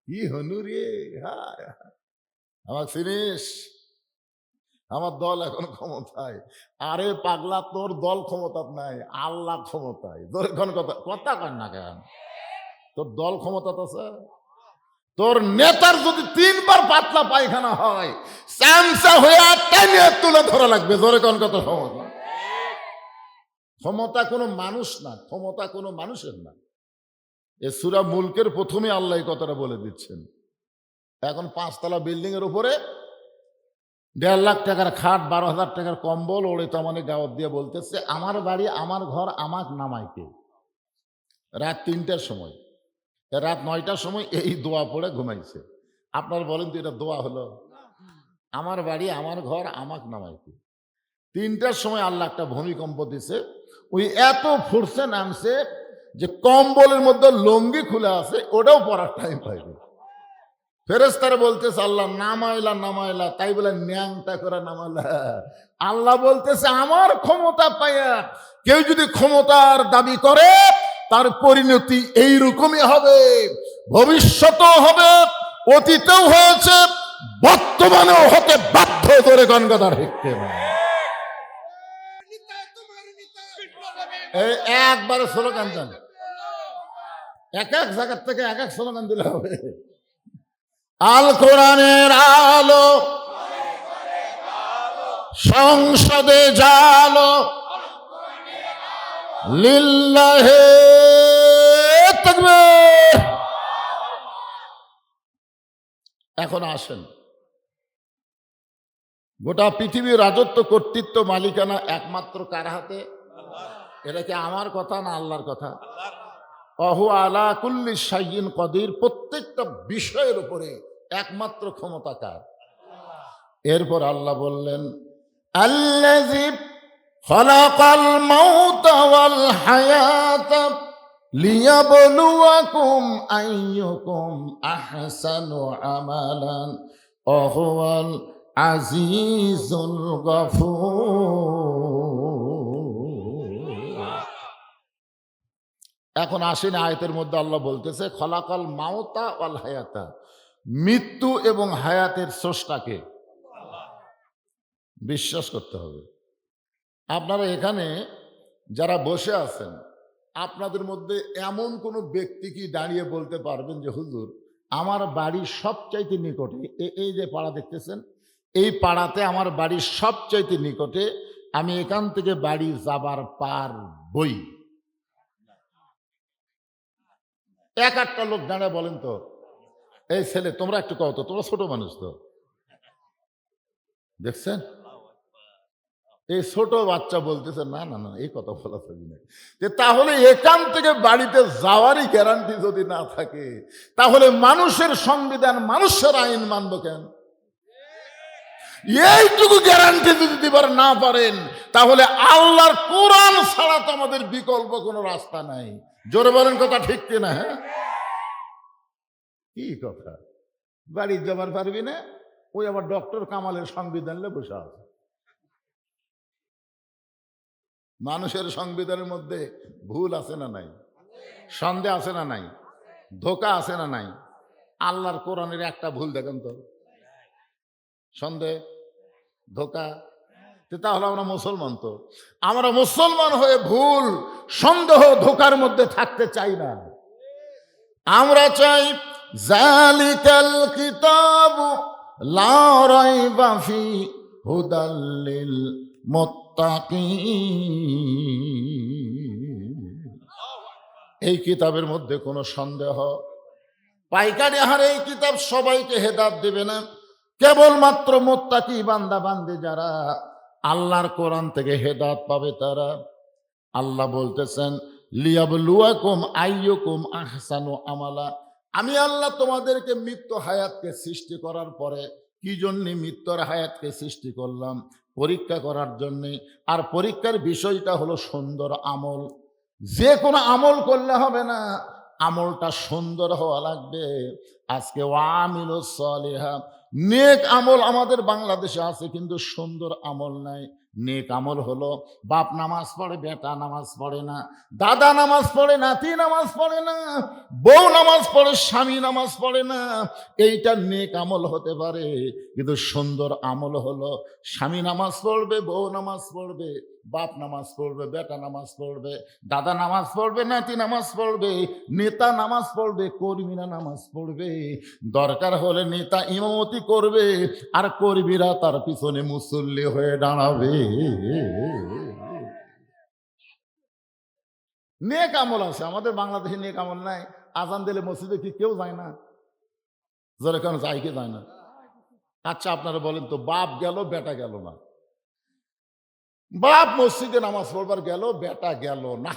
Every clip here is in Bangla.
কি হনু রে, আমার ফিনিশ, আমার দল এখন ক্ষমতায়। আরে পাগলা, তোর দল ক্ষমতা নাই, আল্লাহ ক্ষমতায়। তোর এখন কথা কথা কর না কেন? তোর দল ক্ষমতা আছে। তোর নেতার যদি ৩ বার পাতলা পায়খানা হয়, চামচা হয়ে টেনে তুলে ধরা লাগবে। জোরে কোন কথা? ক্ষমতা, ক্ষমতা কোনো মানুষ না, ক্ষমতা কোনো মানুষের না। এ সূরা মুলকের প্রথমে আল্লাহ এই কথাটা বলে দিচ্ছেন। এখন ৫ তলা বিল্ডিং এর উপরে ১.৫ লাখ টাকার খাট, ১২,০০০ টাকার কম্বল ওড়ে তামানে গাওয়াত দিয়ে বলতেছে, আমার বাড়ি আমার ঘর আমাক নামাইতে। রাত ৩টার সময়, রাত ৯টার সময় এই দোয়া পড়ে ঘুমাইছে। আপনারা বলেন তো এটা দোয়া হলো? আমার বাড়ি আমার ঘর আমাক নামাইতে। ৩টার সময় আল্লাহ একটা ভূমিকম্প দিছে। ওই এত ফোর্সে নামছে যে কম্বলের মধ্যে লুঙ্গি খুলে আছে, ওটাও পরার টাইম পাইবে। ফেরেশতারা বলতেছে, আল্লাহ নামাইলা নামাইলা, তাই বলে ন্যাংটা করে নামাইলা। আল্লাহ বলতেছে, আমার ক্ষমতা পাইয়া কেউ যদি ক্ষমতার দাবি করে, তার পরিণতি এইরকমই হবে। ভবিষ্যতেও হবে, অতীতেও হয়েছে, বর্তমানেও হতে বাধ্য। করে কোন কথা ঠিক না? এই একবারে স্লোগান দেন, এক এক জায়গার থেকে এক এক স্লোগান দিলে হবে। আল কোরআনের আলো সংসদে জালো, লিল্লাহে তাকবীর। এখন আসেন, গোটা পৃথিবীর রাজত্ব, কর্তৃত্ব, মালিকানা একমাত্র কার হাতে? এটা কি আমার কথা না আল্লাহর কথা? অহু আলা কুল্লি শাইইন কদির, প্রত্যেকটা বিষয়ের উপরে একমাত্র ক্ষমতা কার? এরপর আল্লাহ বললেন, আল্লাযী খালাকাল মাউতা ওয়াল হায়াতা লিয়াবলুয়াকুম আইয়ুকুম আহসানু আমালান ওয়া হুয়াল আজিজুল গফুর। এখন আসেন, আয়াতের মধ্যে আল্লাহ বলতেছে, খলাকাল মাউতা ওয়াল হায়াতা, মৃত্যু এবং হায়াতের স্রষ্টাকে বিশ্বাস করতে হবে। আপনারা এখানে যারা বসে আছেন, আপনাদের মধ্যে এমন কোনো ব্যক্তি কি দাঁড়িয়ে বলতে পারবেন যে হুজুর, আমার বাড়ির সবচাইতে নিকটে, এই যে পাড়া দেখতেছেন, এই পাড়াতে আমার বাড়ির সবচাইতে নিকটে, আমি এখান থেকে বাড়ি যাবার পারবই? এক একটা লোক দাঁড়ায় বলেন তো। এই ছেলে, তোমরা একটু কও তো, তোমরা ছোট মানুষ তো, দেখছেন? এই ছোট বাচ্চা বলতেছে, না না না, এই কথা বলা যাবে না। তাহলে এখান থেকে বাড়িতে যাওয়ারই গ্যারান্টি যদি না থাকে, তাহলে মানুষের সংবিধান, মানুষের আইন মানব কেন? এইটুকু গ্যারান্টি যদি দিবার না পারেন, তাহলে আল্লাহর কোরআন ছাড়া তো আমাদের বিকল্প কোনো রাস্তা নাই। জোরে বলেন কথা ঠিক কিনা? হ্যাঁ, কি কথা? বাড়ি যাবার পারবি না? ওই আবার ডক্টর কামালের সংবিধান নিয়ে বসে আছে। মানুষের সংবিধানের মধ্যে ভুল আছে না নাই? সন্দেহ আছে না নাই? ধোঁকা আছে না নাই? আল্লাহর কোরআনের একটা ভুল দেখেন তো, সন্দেহ, ধোঁকা। তাহলে আমরা মুসলমান তো, আমরা মুসলমান হয়ে ভুল, সন্দেহ, ধোঁকার মধ্যে থাকতে চাই না। আমরা চাই যালিকাল কিতাবু লা রাইবা ফি হুদাল লিল মুত্তাকিন। এই কিতাবের মধ্যে কোনো সন্দেহ, পাইকারি হারে এই কিতাব সবাইকে হেদায়েত দেবে না। কেবলমাত্র মুত্তাকি বান্দা বান্দী যারা আল্লাহর কোরআন থেকে হেদায়েত পাবে তারা। আল্লাহ বলতেছেন, লিয়াবলুয়াকুম আইয়ুকুম আহসানু আমালা। আমি আল্লাহ তোমাদেরকে মৃত্যু হায়াতকে সৃষ্টি করার পরে কি জন্য মৃত্যুর হায়াতকে সৃষ্টি করলাম? পরীক্ষা করার জন্যে। আর পরীক্ষার বিষয়টা হলো সুন্দর আমল। যে কোনো আমল করলে হবে না, আমলটা সুন্দর হওয়া লাগবে। আজকে ওয়ামিলুস সলিহা, নেক আমল আমাদের বাংলাদেশে আছে, কিন্তু সুন্দর আমল নাই। নেক আমল হলো বাপ নামাজ পড়ে, বেটা নামাজ পড়ে না, দাদা নামাজ পড়ে, নাতি নামাজ পড়ে না, বউ নামাজ পড়ে, স্বামী নামাজ পড়ে না, এইটা নেক আমল হতে পারে। কিন্তু সুন্দর আমল হলো স্বামী নামাজ পড়বে, বউ নামাজ পড়বে, বাপ নামাজ পড়বে, বেটা নামাজ পড়বে, দাদা নামাজ পড়বে, নাতি নামাজ পড়বে, নেতা নামাজ পড়বে, কর্মীরা নামাজ পড়বে, দরকার হলে নেতা ইমামতি করবে আর কর্মীরা তার পিছনে মুসল্লি হয়ে দাঁড়াবে। নেক আমল আছে আমাদের বাংলাদেশে, নেক আমল নাই। আজান দিলে মসজিদে কি কেউ যায় না? যারা কেন যায়, কি যায় না? আচ্ছা আপনারা বলেন তো, বাপ গেল বেটা গেল না, বাপ মসজিদে নামাজ পড়বার গেল, বেটা গেল না,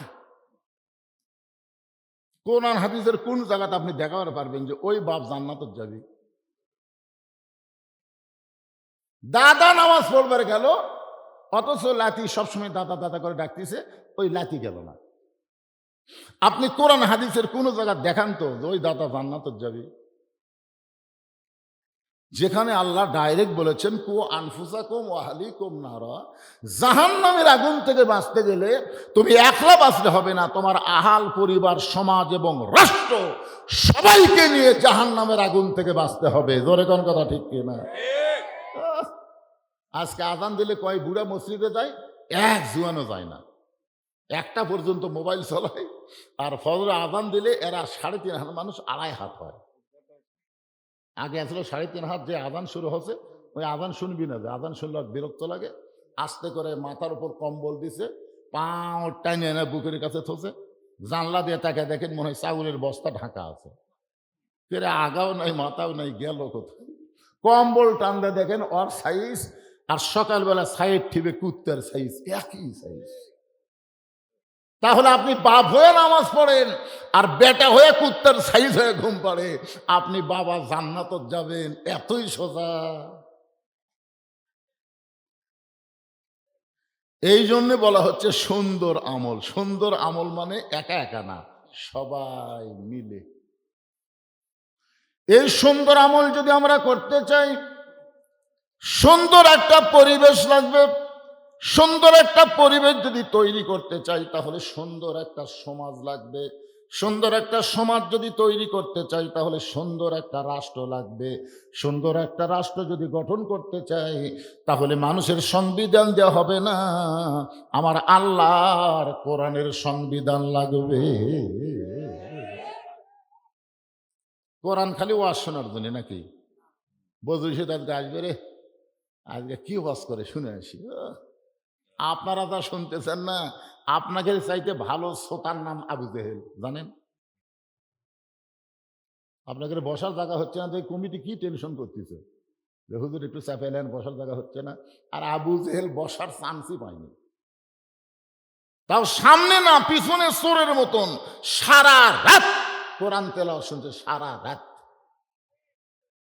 কোরআন হাদিসের কোন জায়গাটা আপনি দেখাতে পারবেন যে ওই বাপ জান্নাতে যাবে? দাদা নামাজ পড়বার গেল, অথচ লাতি সবসময় দাদা দাদা করে ডাকতেছে, ওই লাতি গেল না। আপনি কোরআন হাদিসের কোন জায়গা দেখান তো যে ওই দাদা জান্নাতে যাবে? যেখানে আল্লাহ ডাইরেক্ট বলেছেন কু আনফুসাকুম ওয়া আহলিকুম নারা, জাহান্নামের আগুন থেকে বাঁচতে গেলে তুমি একলা বাঁচতে হবে না, তোমার আহাল, পরিবার, সমাজ এবং রাষ্ট্র সবাইকে নিয়ে জাহান্নামের আগুন থেকে বাঁচতে হবে। জোরে কোন কথা ঠিক কিনা? আজকে আজান দিলে কয় বুড়া মসজিদে যায়, এক জুয়ানো যায় না, একটা পর্যন্ত মোবাইল চলায়। আর ফজরে আজান দিলে এরা 3.5 হাত মানুষ 2.5 হাত হয়। আগে আসলে 3.5 হাত, যে আজান শুরু হচ্ছে ওই আজান শুনবি না, যে আজান শুনলে বিরক্ত লাগে, আস্তে করে মাথার উপর কম্বল দিছে, পাও টাইনে এনে বুকের কাছে থসে, জানলা দিয়ে তাকে দেখেন মনে হয় চাউলের বস্তা ঢাকা আছে, ফেরে আগাও নাই মাথাও নাই, গেল কোথায়? কম্বল টানলে দেখেন ওর সাইজ আর সকালবেলা সাইড ঠিবে কুত্তার সাইজ, একই সাইজ। তাহলে আপনি বাপ হয়ে নামাজ পড়েন আর বেটা হয়ে কুত্তার সাইজ হয়ে ঘুম পাড়ে, আপনি বাবা জান্নাতে যাবেন, এতই সোজা। এই জন্য বলা হচ্ছে সুন্দর আমল। সুন্দর আমল মানে একা একা না, সবাই মিলে। এই সুন্দর আমল যদি আমরা করতে চাই, সুন্দর একটা পরিবেশ লাগবে। সুন্দর একটা পরিবেশ যদি তৈরি করতে চাই, তাহলে সুন্দর একটা সমাজ লাগবে। সুন্দর একটা সমাজ যদি তৈরি করতে চাই, তাহলে সুন্দর একটা রাষ্ট্র লাগবে। সুন্দর একটা রাষ্ট্র যদি গঠন করতে চাই, তাহলে মানুষের সংবিধান দেওয়া হবে না, আমার আল্লাহর কোরআনের সংবিধান লাগবে। কোরআন খালি ওয়াজ শোনার জন্য নাকি? বজরুল আজকে আসবে রে, আজকে কি ওয়াজ করে শুনে আসি। আপনারা তা শুনতেছেন না, আপনাকে চাইতে ভালো শ্রোতার নাম আবু জেহেল, জানেন? আপনাকে বসার জায়গা হচ্ছে না, কমিটি কি টেনশন করতেছে যে হুজুর একটু চাপাইলেন, বসার জায়গা হচ্ছে না। আর আবু জেহেল বসার চান্সই পায়নি, তাও সামনে না পিছনে চোরের মতন সারা রাত কোরআন তেলাওয়াত শুনছে, সারা রাত।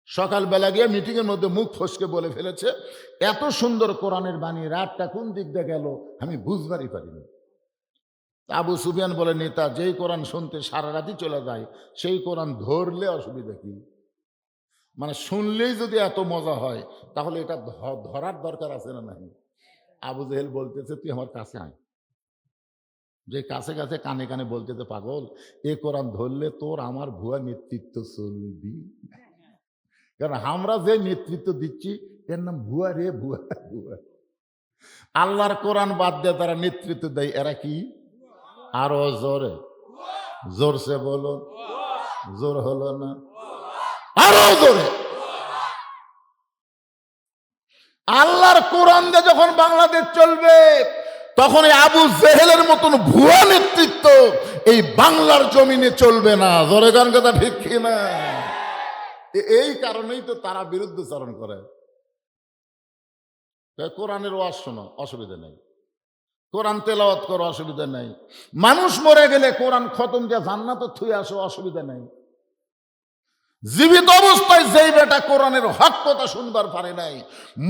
সকালবেলা গিয়ে মিটিং এর মধ্যে মুখ ফসকে বলে ফেলেছে, এত সুন্দর কোরআনের বাণী, রাতটা কোন দিক দিয়ে গেল আমি বুঝবারই পারিনি। আবু সুফিয়ান বলে, নেতা যেই কোরআন শুনতে সারা রাতই চলে যায়, সেই কোরআন ধরলে অসুবিধা কি? মানে শুনলেই যদি এত মজা হয়, তাহলে এটা ধরার দরকার আছে না নাই? আবু জেহেল বলতেছে, তুই আমার কাছে আয়। যে কাছে কাছে কানে কানে বলতেছে, পাগল, এ কোরআন ধরলে তোর আমার ভুয়া নেতৃত্ব চলবি। কারণ আমরা যে নেতৃত্ব দিচ্ছি এর নাম ভুয়া রে, ভুয়া ভুয়া। আল্লাহর কোরআন বাদ দিয়ে তারা নেতৃত্ব দেয়, এরা কি? আরো জোরে, জোরসে বলো, জোর হলো না, আরো জোরে। আল্লাহর কোরআন দিয়ে যখন বাংলাদেশ চলবে, তখন এই আবু জেহেলের মতন ভুয়া নেতৃত্ব এই বাংলার জমিনে চলবে না। জোরে গান কথা ঠিক কিনা? এই কারণেই তো তারা বিরুদ্ধচারণ করে। কোরআনের ওয়াজ শোনো, অসুবিধা নেই, কোরআন তেলাওয়াত করো, অসুবিধা নেই, মানুষ মরে গেলে কোরআন খতম দিয়ে জান্নাতে থুয়ে আসো, অসুবিধা নেই। জীবিত অবস্থায় যেই বেটা কোরআনের হক কথা শুনবার পারে নাই,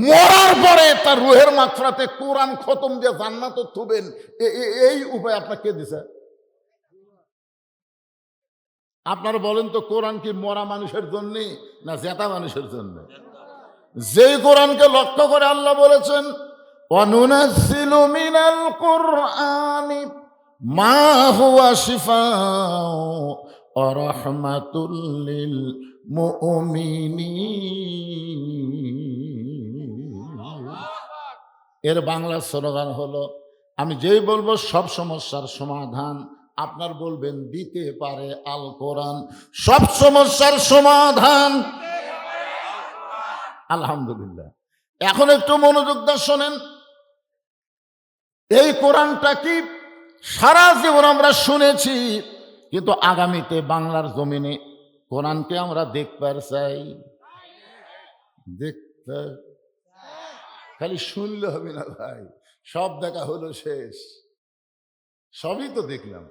মরার পরে তার রুহের মাগফিরাতে কোরআন খতম দিয়ে জান্নাতে থুবেন, এই উপায় আপনাকে কে দিছে? আপনারা বলেন তো, কোরআন কি মরা মানুষের জন্য না জেতা মানুষের জন্য? যেই কোরআনকে লক্ষ্য করে আল্লাহ বলেছেন, وَنُنَزِّلُ مِنَ الْقُرْآنِ مَا هُوَ شِفَاءٌ وَرَحْمَةٌ لِّلْمُؤْمِنِينَ। এর বাংলা স্লোগান হলো, আমি যেই বলবো সব সমস্যার সমাধান আপনার বলবেন দিতে পারে আল কোরআন। সব সমস্যার সমাধান আলহামদুলিল্লাহ। এখন একটু মনোযোগ দিয়ে শোনেন, এই কোরআনটা কি সারা জীবন আমরা শুনেছি, কিন্তু আগামীতে বাংলার জমিনে কোরআনকে আমরা দেখতে চাই। দেখতে খালি শুনলে হবে না ভাই, সব দেখা হলো শেষ। সবই তো দেখলাম,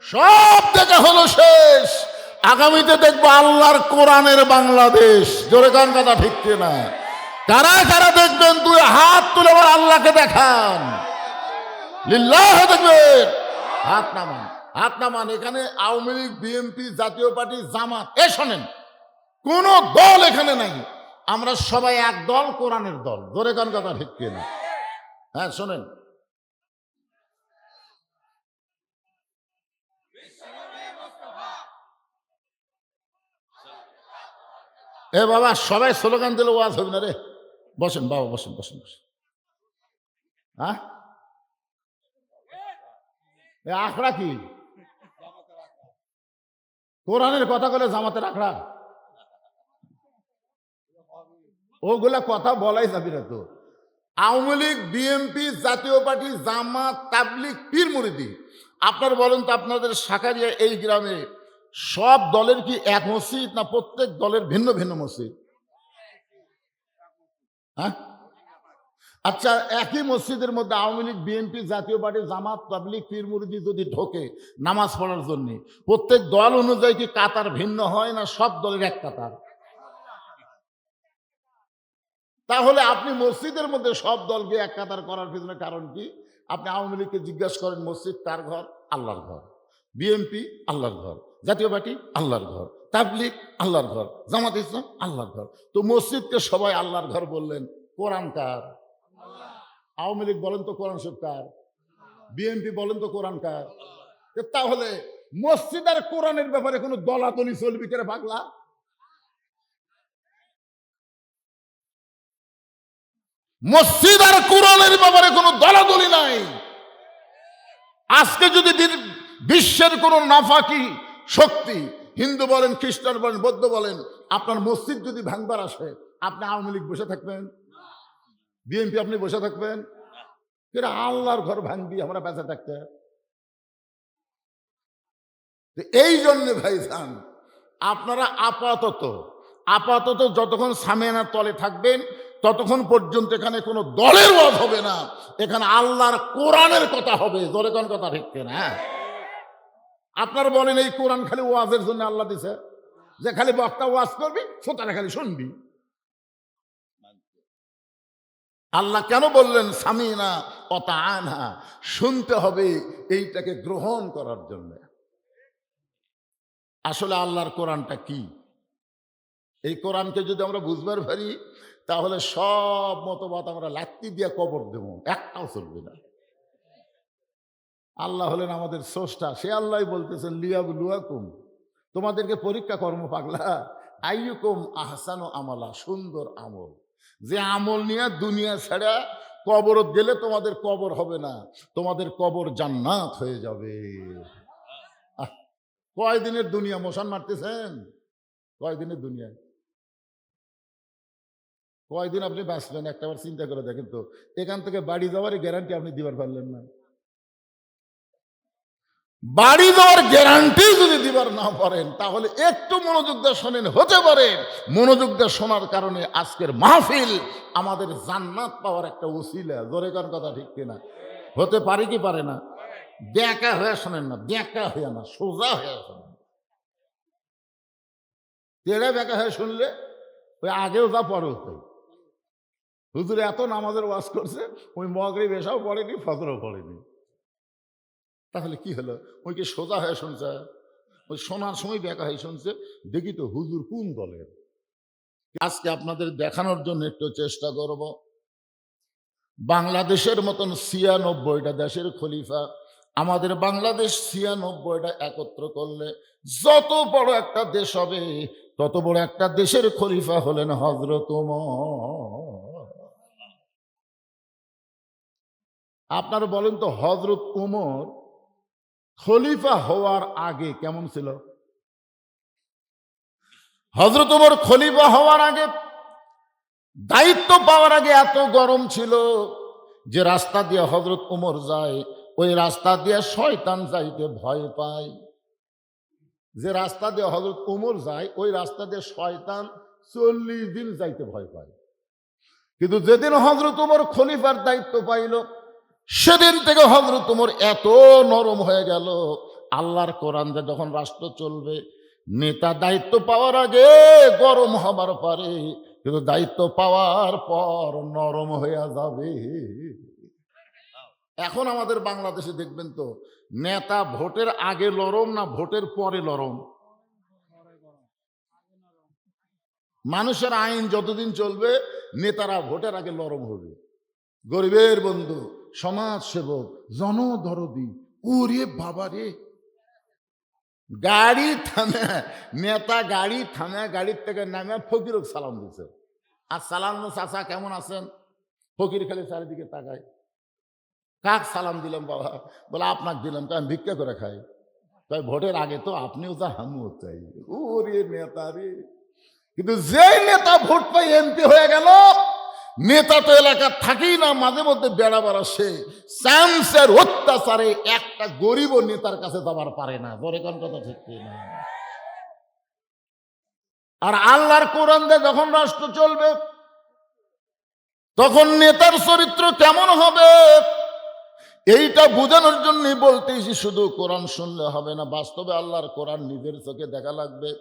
সব দেখা হলো শেষ। আগামীতে দেখবো আল্লাহর কোরআনের বাংলাদেশ। জোরে গান কথা ঠিক না? কারা কারা দেখবেন? দুই হাত তুলে আবার আল্লাহকে দেখান, লিল্লাহ দেখবেন। হাত নামান, হাত নামান। এখানে আওয়ামী লীগ, বিএনপি, জাতীয় পার্টি, জামাত, এ শোনেন, কোন দল এখানে নাই। আমরা সবাই এক দল, কোরআনের দল। জোরে গান কথা ঠিক না? হ্যাঁ শোনেন, এ বাবা সবাই স্লোগান দিলে ওয়াজ হবে না রে। বসেন বাবা, বসেন বসেন বসেন। হ্যাঁ আখড়া কি? কোরআনের কথা বলে জামাতের আখড়া? ওগুলা কথা বলাই যাবি না তো। আওয়ামী লীগ, বিএনপি, জাতীয় পার্টি, জামাত, তাবলিগ, পীর মুরিদি, আপনার বলেন তো আপনাদের শাকারিয়া এই গ্রামে সব দলের কি এক মসজিদ, না প্রত্যেক দলের ভিন্ন ভিন্ন মসজিদ? হ্যাঁ আচ্ছা, একই মসজিদের মধ্যে আওয়ামী লীগ, বিএনপি, জাতীয় পার্টি, জামাত, তাবলিগ, পীর মুরিদি যদি ঢোকে নামাজ পড়ার জন্য, প্রত্যেক দল অনুযায়ী কি কাতার ভিন্ন হয়, না সব দলের এক কাতার? তাহলে আপনি মসজিদের মধ্যে সব দলকে এক কাতার করার পিছনে কারণ কি? আপনি আওয়ামী লীগকে জিজ্ঞাসা করেন, মসজিদ তার ঘর, আল্লাহর ঘর। বিএনপি আল্লাহর ঘর, জাতীয় পার্টি আল্লাহর ঘর, তাবলিগ আল্লাহর ঘর, জামাত ইসলাম আল্লাহর ঘর। তো মসজিদকে সবাই আল্লাহর ঘর বললেন, কোরআন কার? আওয়ামী লীগ বলেন তো কোরআন শরীফ কার? বিএনপি বলেন তো কোরআন কার? তাহলে মসজিদ আর কোরআনের ব্যাপারে কোনো দলাদলি চলবি করে পাগলা? মসজিদ আর কোরআনের ব্যাপারে কোনো দলাদলি নাই। আজকে যদি বিশ্বের কোন নাফাকি শক্তি, হিন্দু বলেন, খ্রিস্টান বলেন, বৌদ্ধ বলেন, আপনার মসজিদ যদি ভাঙবার আসে, আপনি আওয়ামী লীগ বসে থাকবেন? বিএনপি আপনি বসে থাকবেন? আল্লাহর ঘর ভাঙবি আমরা বেঁচে থাকতে? এই জন্য ভাইজান, আপনারা আপাতত যতক্ষণ সামিয়ানার তলে থাকবেন ততক্ষণ পর্যন্ত এখানে কোনো দলের ওয়াজ হবে না, এখানে আল্লাহর কোরআনের কথা হবে। জোরে কোন কথা ঠিক না? আপনারা বলেন এই কোরআন খালি ওয়াজের জন্য আল্লাহ দিছে, যে খালি বক্তা ওয়াজ করবি, শ্রোতারা খালি শুনবি? আল্লাহ কেন বললেন সামিনা অতাআনা? শুনতে হবে, এইটাকে গ্রহণ করার জন্য। আসলে আল্লাহর কোরআনটা কি? এই কোরআনকে যদি আমরা বুঝবার পারি, তাহলে সব মতবাদ আমরা লাত্তি দিয়ে কবর দেব, একটাও চলবে না। আল্লাহ হলেন আমাদের স্রষ্টা। সে আল্লাহ বলতেছেন, লিয়াবলুয়াকুম, তোমাদেরকে পরীক্ষা কর্ম পাগলা, আইয়ুকুম আহসানু আমালা, সুন্দর আমল। যে আমল নিয়ে দুনিয়া ছাড়া কবর গেলে তোমাদের কবর হবে না, তোমাদের কবর জান্নাত হয়ে যাবে। কয়দিনের দুনিয়া মশান মারতেছেন? কয়দিনের দুনিয়া? কয়দিন আপনি বাঁচবেন একটাবার চিন্তা করে দেখেন তো। এখান থেকে বাড়ি যাওয়ার গ্যারান্টি আপনি দিবার পারলেন না। বাড়ি যাওয়ার গ্যারান্টি যদি দিবার না পারেন, তাহলে একটু মনোযোগ দিয়ে শোনেন। হতে পারে মনোযোগ দিয়ে শোনার কারণে আজকের মাহফিল আমাদের জান্নাত পাওয়ার একটা উসিলা। জোরে কোন কথা ঠিক কিনা? হতে পারে কি পারে না? ব্যাকা হয়ে শোনেন না, ব্যাকা হয়ে না, সোজা হয়ে শোনেন। তেড়ে ব্যাকা হয়ে শুনলে ওই আগেও যা পরেও তাই। হুজুর এত নামাজের ওয়াজ করছে, ওই মাগরিব এশাও পড়েনি, ফজরও পড়েনি, তাহলে কি হলো? ওই কি সোজা হয়ে শুনছে? ওই শোনার সময় ব্যাকা হয়ে শুনছে। দেখি তো হুজুর কোন দলের। আজকে আপনাদের দেখানোর জন্য একটু চেষ্টা করব। বাংলাদেশের মতন ৯৬টা দেশের খলিফা, আমাদের বাংলাদেশ ৯৬টা একত্র করলে যত বড় একটা দেশ হবে, তত বড় একটা দেশের খলিফা হলেন হযরত ওমর। আপনারা বলেন তো, হযরত ওমর খলিফা হওয়ার আগে কেমন ছিল? হযরত ওমর খলিফা হওয়ার আগে, দায়িত্ব পাওয়ার আগে এত গরম ছিল যে রাস্তা দিয়ে হযরত ওমর যায়, ওই রাস্তা দিয়ে শয়তান যাইতে ভয় পায়। যে রাস্তা দিয়ে হযরত ওমর যায়, ওই রাস্তা দিয়ে শয়তান ৪০ দিন যাইতে ভয় পায়। কিন্তু যেদিন হযরত ওমর খলিফার দায়িত্ব পাইল, সেদিন থেকে হযরত ওমর এত নরম হয়ে গেল। আল্লাহর কোরআন দিয়ে যখন রাষ্ট্র চলবে, নেতা দায়িত্ব পাওয়ার আগে গরম হবার পারে, কিন্তু দায়িত্ব পাওয়ার পর নরম হয়ে যাবে। এখন আমাদের বাংলাদেশে দেখবেন তো, নেতা ভোটের আগে নরম না ভোটের পরে নরম? মানুষের আইন যতদিন চলবে, নেতারা ভোটের আগে নরম হবে। গরিবের বন্ধু, সমাজ সেবক, জনদরদি, ওরে বাবারে, গাড়ি থামে, নেতা গাড়ি থামে, গাড়ির থেকে নামে ফকিরক সালাম দিছে। আর সালাম, চাচা কেমন আছেন? ফকির খালি চারিদিকে তাকায়, কাক সালাম দিলাম বাবা? বলে আপনাকে দিলাম, আমি ভিক্ষা করে খাই। তাই ভোটের আগে তো আপনিও যা, আমিও চাই। ওরে নেতা রে! কিন্তু যে নেতা ভোট পাই এমপি হয়ে গেল, নেতা তো এলাকা থাকেই না, মাঝে মধ্যে বেড়াবার আসে, চামচের অত্যাচারে একটা গরিব নেতার কাছে যাবার পারে না। বলে কোন কথা ঠিক না? আর আল্লাহর কোরআন দিয়ে যখন রাষ্ট্র চলবে, তখন নেতার চরিত্র কেমন হবে, এইটা বোঝানোর জন্যই বলতেছি, শুধু কোরআন শুনলে হবে না, বাস্তবে আল্লাহর কোরআন নিজের চোখে দেখা লাগবে।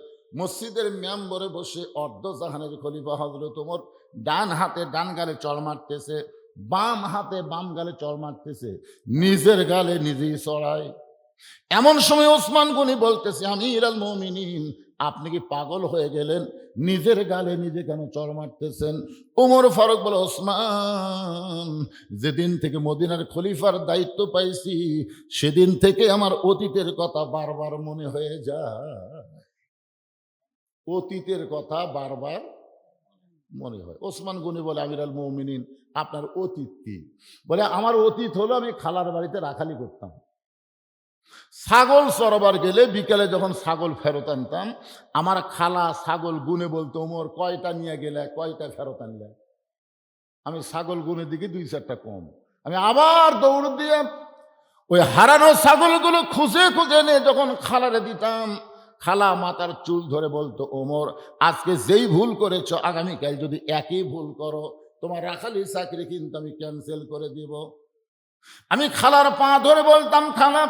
মসজিদের মেম্বরে বসে অর্ধ জাহানের খলিফা হযরত ওমর ডান হাতে ডান গালে চড় মারতেছে, বাম হাতে বাম গালে চড় মারতেছে, নিজের গালে নিজেই চড়ায়। এমন সময় ওসমান গনি বলতেছে, আমিরুল মুমিনিন, আপনি কি পাগল হয়ে গেলেন? নিজের গালে নিজে কেন চড় মারতেছেন? ওমর ফারুক বলে, ওসমান, যেদিন থেকে মদিনার খলিফার দায়িত্ব পাইছি, সেদিন থেকে আমার অতীতের কথা বারবার মনে হয়ে যায়। অতীতের কথা বারবার মনে হয়। ওসমান গনি বলে, আমিরুল মুমিনিন, আপনার অতীত কি? বলে, আমার অতীত হলো আমি খালার বাড়িতে রাখালি করতাম। ছাগল চড়াবার গেলে বিকেলে যখন ছাগল ফেরত আনতাম, আমার খালা ছাগল গুনে বলতো, ওমর কয়টা নিয়ে গেলে, কয়টা ফেরত আনলে? আমি ছাগল গুনে দিকে ২-৪টা কম। আমি আবার দৌড় দিয়ে ওই হারানো ছাগলগুলো খুঁজে খুঁজে নিয়ে যখন খালারে দিতাম, খালা মাথার চুল ধরে বলতো, ওমর, আজকে যেই ভুল করেছ, আগামীকাল যদি একই ভুল করো, তোমার রাখালির চাকরি কিন্তু আমি ক্যান্সেল করে দিব। আমি খালার পা ধরে বলতাম, খালা,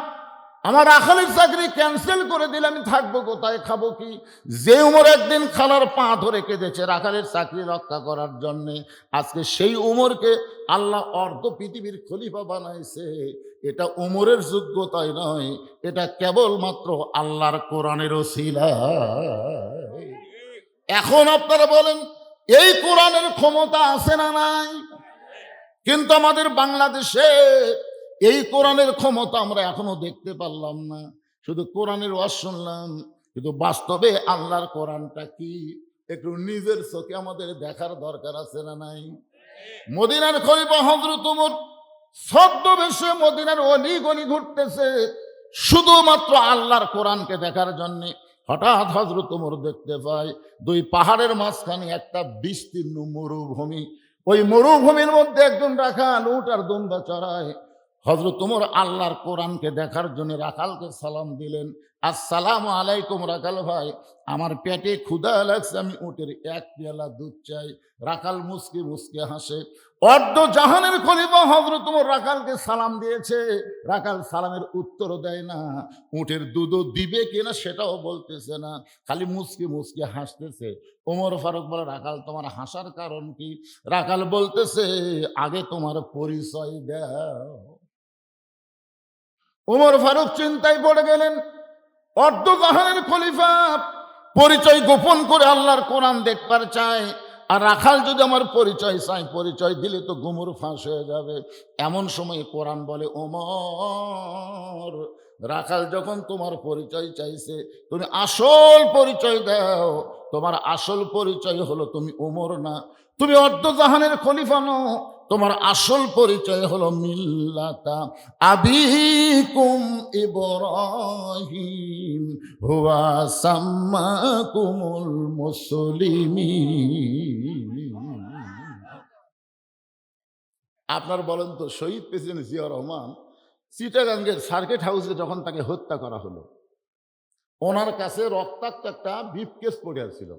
আমার রাখালির চাকরি ক্যান্সেল করে দিলে আমি থাকবো কোথায়, খাবো কি? যে উমর একদিন খালার পা ধরে কেঁদেছে রাখালির চাকরি রক্ষা করার জন্যে, আজকে সেই উমরকে আল্লাহ অর্ধ পৃথিবীর খলিফা বানাইছে। এটা উমরের যোগ্যতাই নয়, এটা কেবলমাত্র আল্লাহর কোরআনের ওসিলায়। এখন আপনারা বলেন, এই কোরআনের ক্ষমতা আছে না নাই? কিন্তু আমাদের বাংলাদেশে এই কোরআনের ক্ষমতা আমরা এখনো দেখতে পারলাম না। শুধু কোরআনের ওয়াজ শুনলাম, কিন্তু বাস্তবে আল্লাহর কোরআনটা কি একটু নিজের চোখে আমাদের দেখার দরকার আছে না নাই? মদিনার খলিফা হযরত ওমর ছদ্মবেশে মদিনার অলি গলি ঘুরতেছে শুধুমাত্র আল্লাহর কোরআনকে দেখার জন্য। হঠাৎ হযরত ওমর দেখতে পায়, দুই পাহাড়ের মাঝখানে একটা বিস্তীর্ণ মরুভূমি। ওই মরুভূমির মধ্যে একজন রাখাল উট আর দুম্বা চড়ায়। হযরত ওমর আল্লাহর কোরআনকে দেখার জন্য রাখালকে সালাম দিলেন, আসসালামু আলাইকুম রাখাল ভাই, আমার পেটে ক্ষুধা লাগছে, আমি উটের এক পেয়ালা দুধ চাই। রাখাল মুসকি মুসকি হাসে। অর্ধ জাহানের খলিফা হযরত ওমর রাখালকে সালাম দিয়েছে, রাখাল সালামের উত্তরও দেয় না, উটের দুধও দিবে কিনা সেটাও বলতেছে না, খালি মুসকি মুসকি হাসতেছে। ওমর ফারুক বলে, রাখাল, তোমার হাসার কারণ কি? রাখাল বলতেছে, আগে তোমার পরিচয় দাও। ওমর ফারুক চিন্তায় পড়ে গেলেন, অর্ধ জাহানের খলিফা পরিচয় গোপন করে আল্লাহর কোরআন দেখবার চায়, আর রাখাল যদি আমার পরিচয় চাই, পরিচয় দিলে তো গুমর ফাঁস হয়ে যাবে। এমন সময় কোরআন বলে, ওমর, রাখাল যখন তোমার পরিচয় চাইছে, তুমি আসল পরিচয় দাও। তোমার আসল পরিচয় হলো তুমি ওমর না, তুমি অর্ধজাহানের খলিফা নও। তোমার আসল পরিচয় হলো মিল্লাতা আবিকুম ইব্রাহিম হুয়া সাম্মাকুমুল মুসলিমিন। আপনার বলেন তো, শহীদ প্রেসিডেন্ট জিয়াউর রহমান চিটাগাঙ্গের সার্কিট হাউসে যখন তাকে হত্যা করা হলো, ওনার কাছে রক্তাক্ত একটা ব্রিফকেস পড়ে ছিল।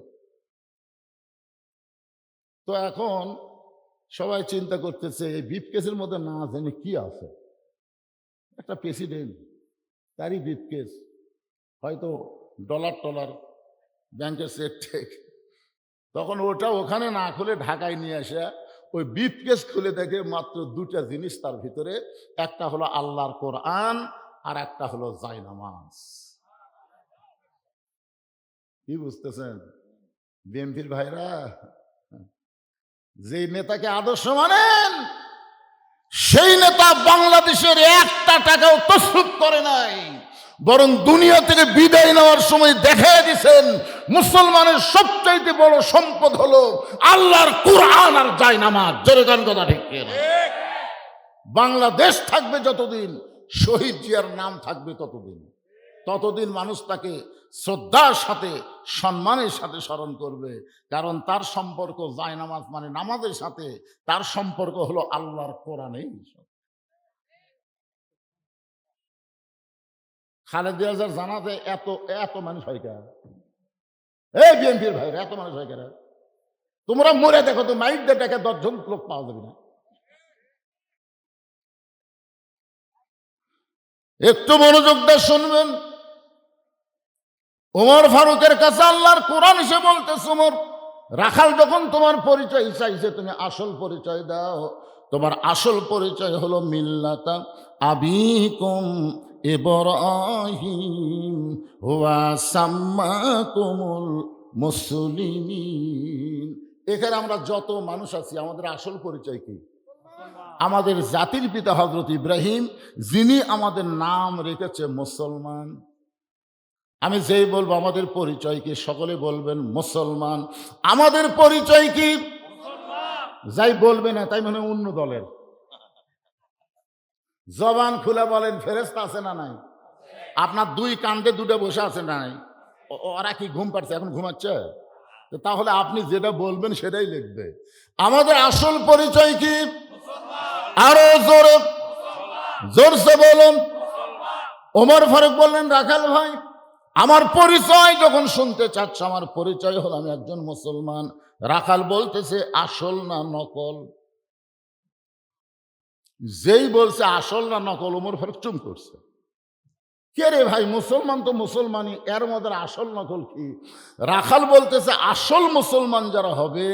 তো এখন সবাই চিন্তা করতেছে এই ব্রিফকেসের মধ্যে না জানি কি আছে। একটা প্রেসিডেন্ট, তারই ব্রিফকেস, হয়তো ডলার টলার, ব্যাংকের চেক টেক। তখন ওটা ওখানে না খুলে ঢাকায় নিয়ে আসে ওই ব্রিফকেস খুলে দেখে মাত্র দুটা জিনিস তার ভিতরে, একটা হলো আল্লাহর কোরআন আর একটা হলো জায়নামাজ। কি বুঝতেছেন বিএনপির ভাইরা? যে নেতাকে আদর্শ মানেন, সেই নেতা বাংলাদেশের একটা টাকাও তসরুপ করে নাই, বরং দুনিয়া থেকে বিদায় নেওয়ার সময় দেখাই দিয়েছেন মুসলমানের সবচাইতে বড় সম্পদ হলো আল্লাহর কোরআন আর জায়নামাজ। জোরে গান কথা ঠিক কিনা? বাংলাদেশ থাকবে যতদিন, শহীদ জিয়ার নাম থাকবে ততদিন। ততদিন মানুষ তাকে শ্রদ্ধার সাথে, সম্মানের সাথে স্মরণ করবে, কারণ তার সম্পর্ক জায়নামাজ মানে নামাজের সাথে, তার সম্পর্ক হলো আল্লাহর কোরআনের সাথে। খালেদা জিয়ার জানাতে এত এত মানুষ হয় কেন? এই বিএনপির ভাইরা, এত মানুষ হয় কেন? তোমরা মরে দেখো তো, মাইক দিয়ে ডেকে 10 জন লোক পাওয়া যাবে না। একটু মনোযোগ দিয়ে শুনবেন। ওমর ফারুকের কাছে আল্লাহর কোরআন এসে বলতেছে, ওমর, রাখাল যখন তোমার পরিচয় চাইছে, তুমি আসল পরিচয় দাও। তোমার আসল পরিচয় হলো মিল্লাতা আবিকুম ইব্রাহিম হুয়া সাম্মাকুমুল মুসলিমিন। এখানে আমরা যত মানুষ আছি, আমাদের আসল পরিচয় কি? আমাদের জাতির পিতা হযরত ইব্রাহিম, যিনি আমাদের নাম রেখেছে মুসলমান। আমি যেই বলবো আমাদের পরিচয় কি, সকলে বলবেন মুসলমান। আমাদের পরিচয় কি? যাই বলবে না তাই মনে অন্য দলের। জবান খুলে বলেন, ফেরেশতা আছে না নাই? আপনার দুই কান্দে দুটো বসে আছে না নাই? ওরা কি ঘুম পাচ্ছে? এখন ঘুমাচ্ছে? তাহলে আপনি যেটা বলবেন সেটাই লিখবে। আমাদের আসল পরিচয় কি? আরো জোরে, জোরসে বলুন। ওমর ফারুক বললেন, রাখাল ভাই, আমার পরিচয় যখন শুনতে চাচ্ছ, আমার পরিচয় হলো আমি একজন মুসলমান। রাখাল বলতেছে, আসল না নকল? যেই বলছে আসল না নকল, ওমর ফারুক চুপ করছে। কে রে ভাই, মুসলমান তো মুসলমানই, এর মধ্যে আসল নকল কি? রাখাল বলতেছে, আসল মুসলমান যারা হবে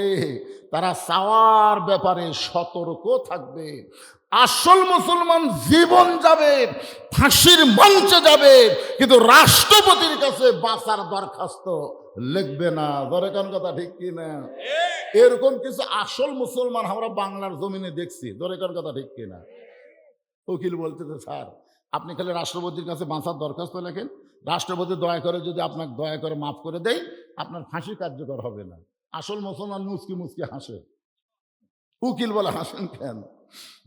তারা চাওয়ার ব্যাপারে সতর্ক থাকবে। আসল মুসলমান জীবন যাবে, ফাঁসির মঞ্চে যাবে, কিন্তু রাষ্ট্রপতির কাছে বাঁচার দরখাস্ত লিখবে না। ধরে কোন কথা ঠিক কি না? এরকম কিছু আসল মুসলমান আমরা বাংলার জমিনে দেখছি। ধরে কোন কথা ঠিক কি না? উকিল বলতেছে, স্যার, আপনি খালি রাষ্ট্রপতির কাছে বাঁচার দরখাস্ত লেখেন, রাষ্ট্রপতি দয়া করে যদি আপনাকে দয়া করে মাফ করে দেয়, আপনার ফাঁসি কার্যকর হবে না। আসল মুসলমান মুচকি মুচকি হাসে। উকিল বলে, হাসেন কেন?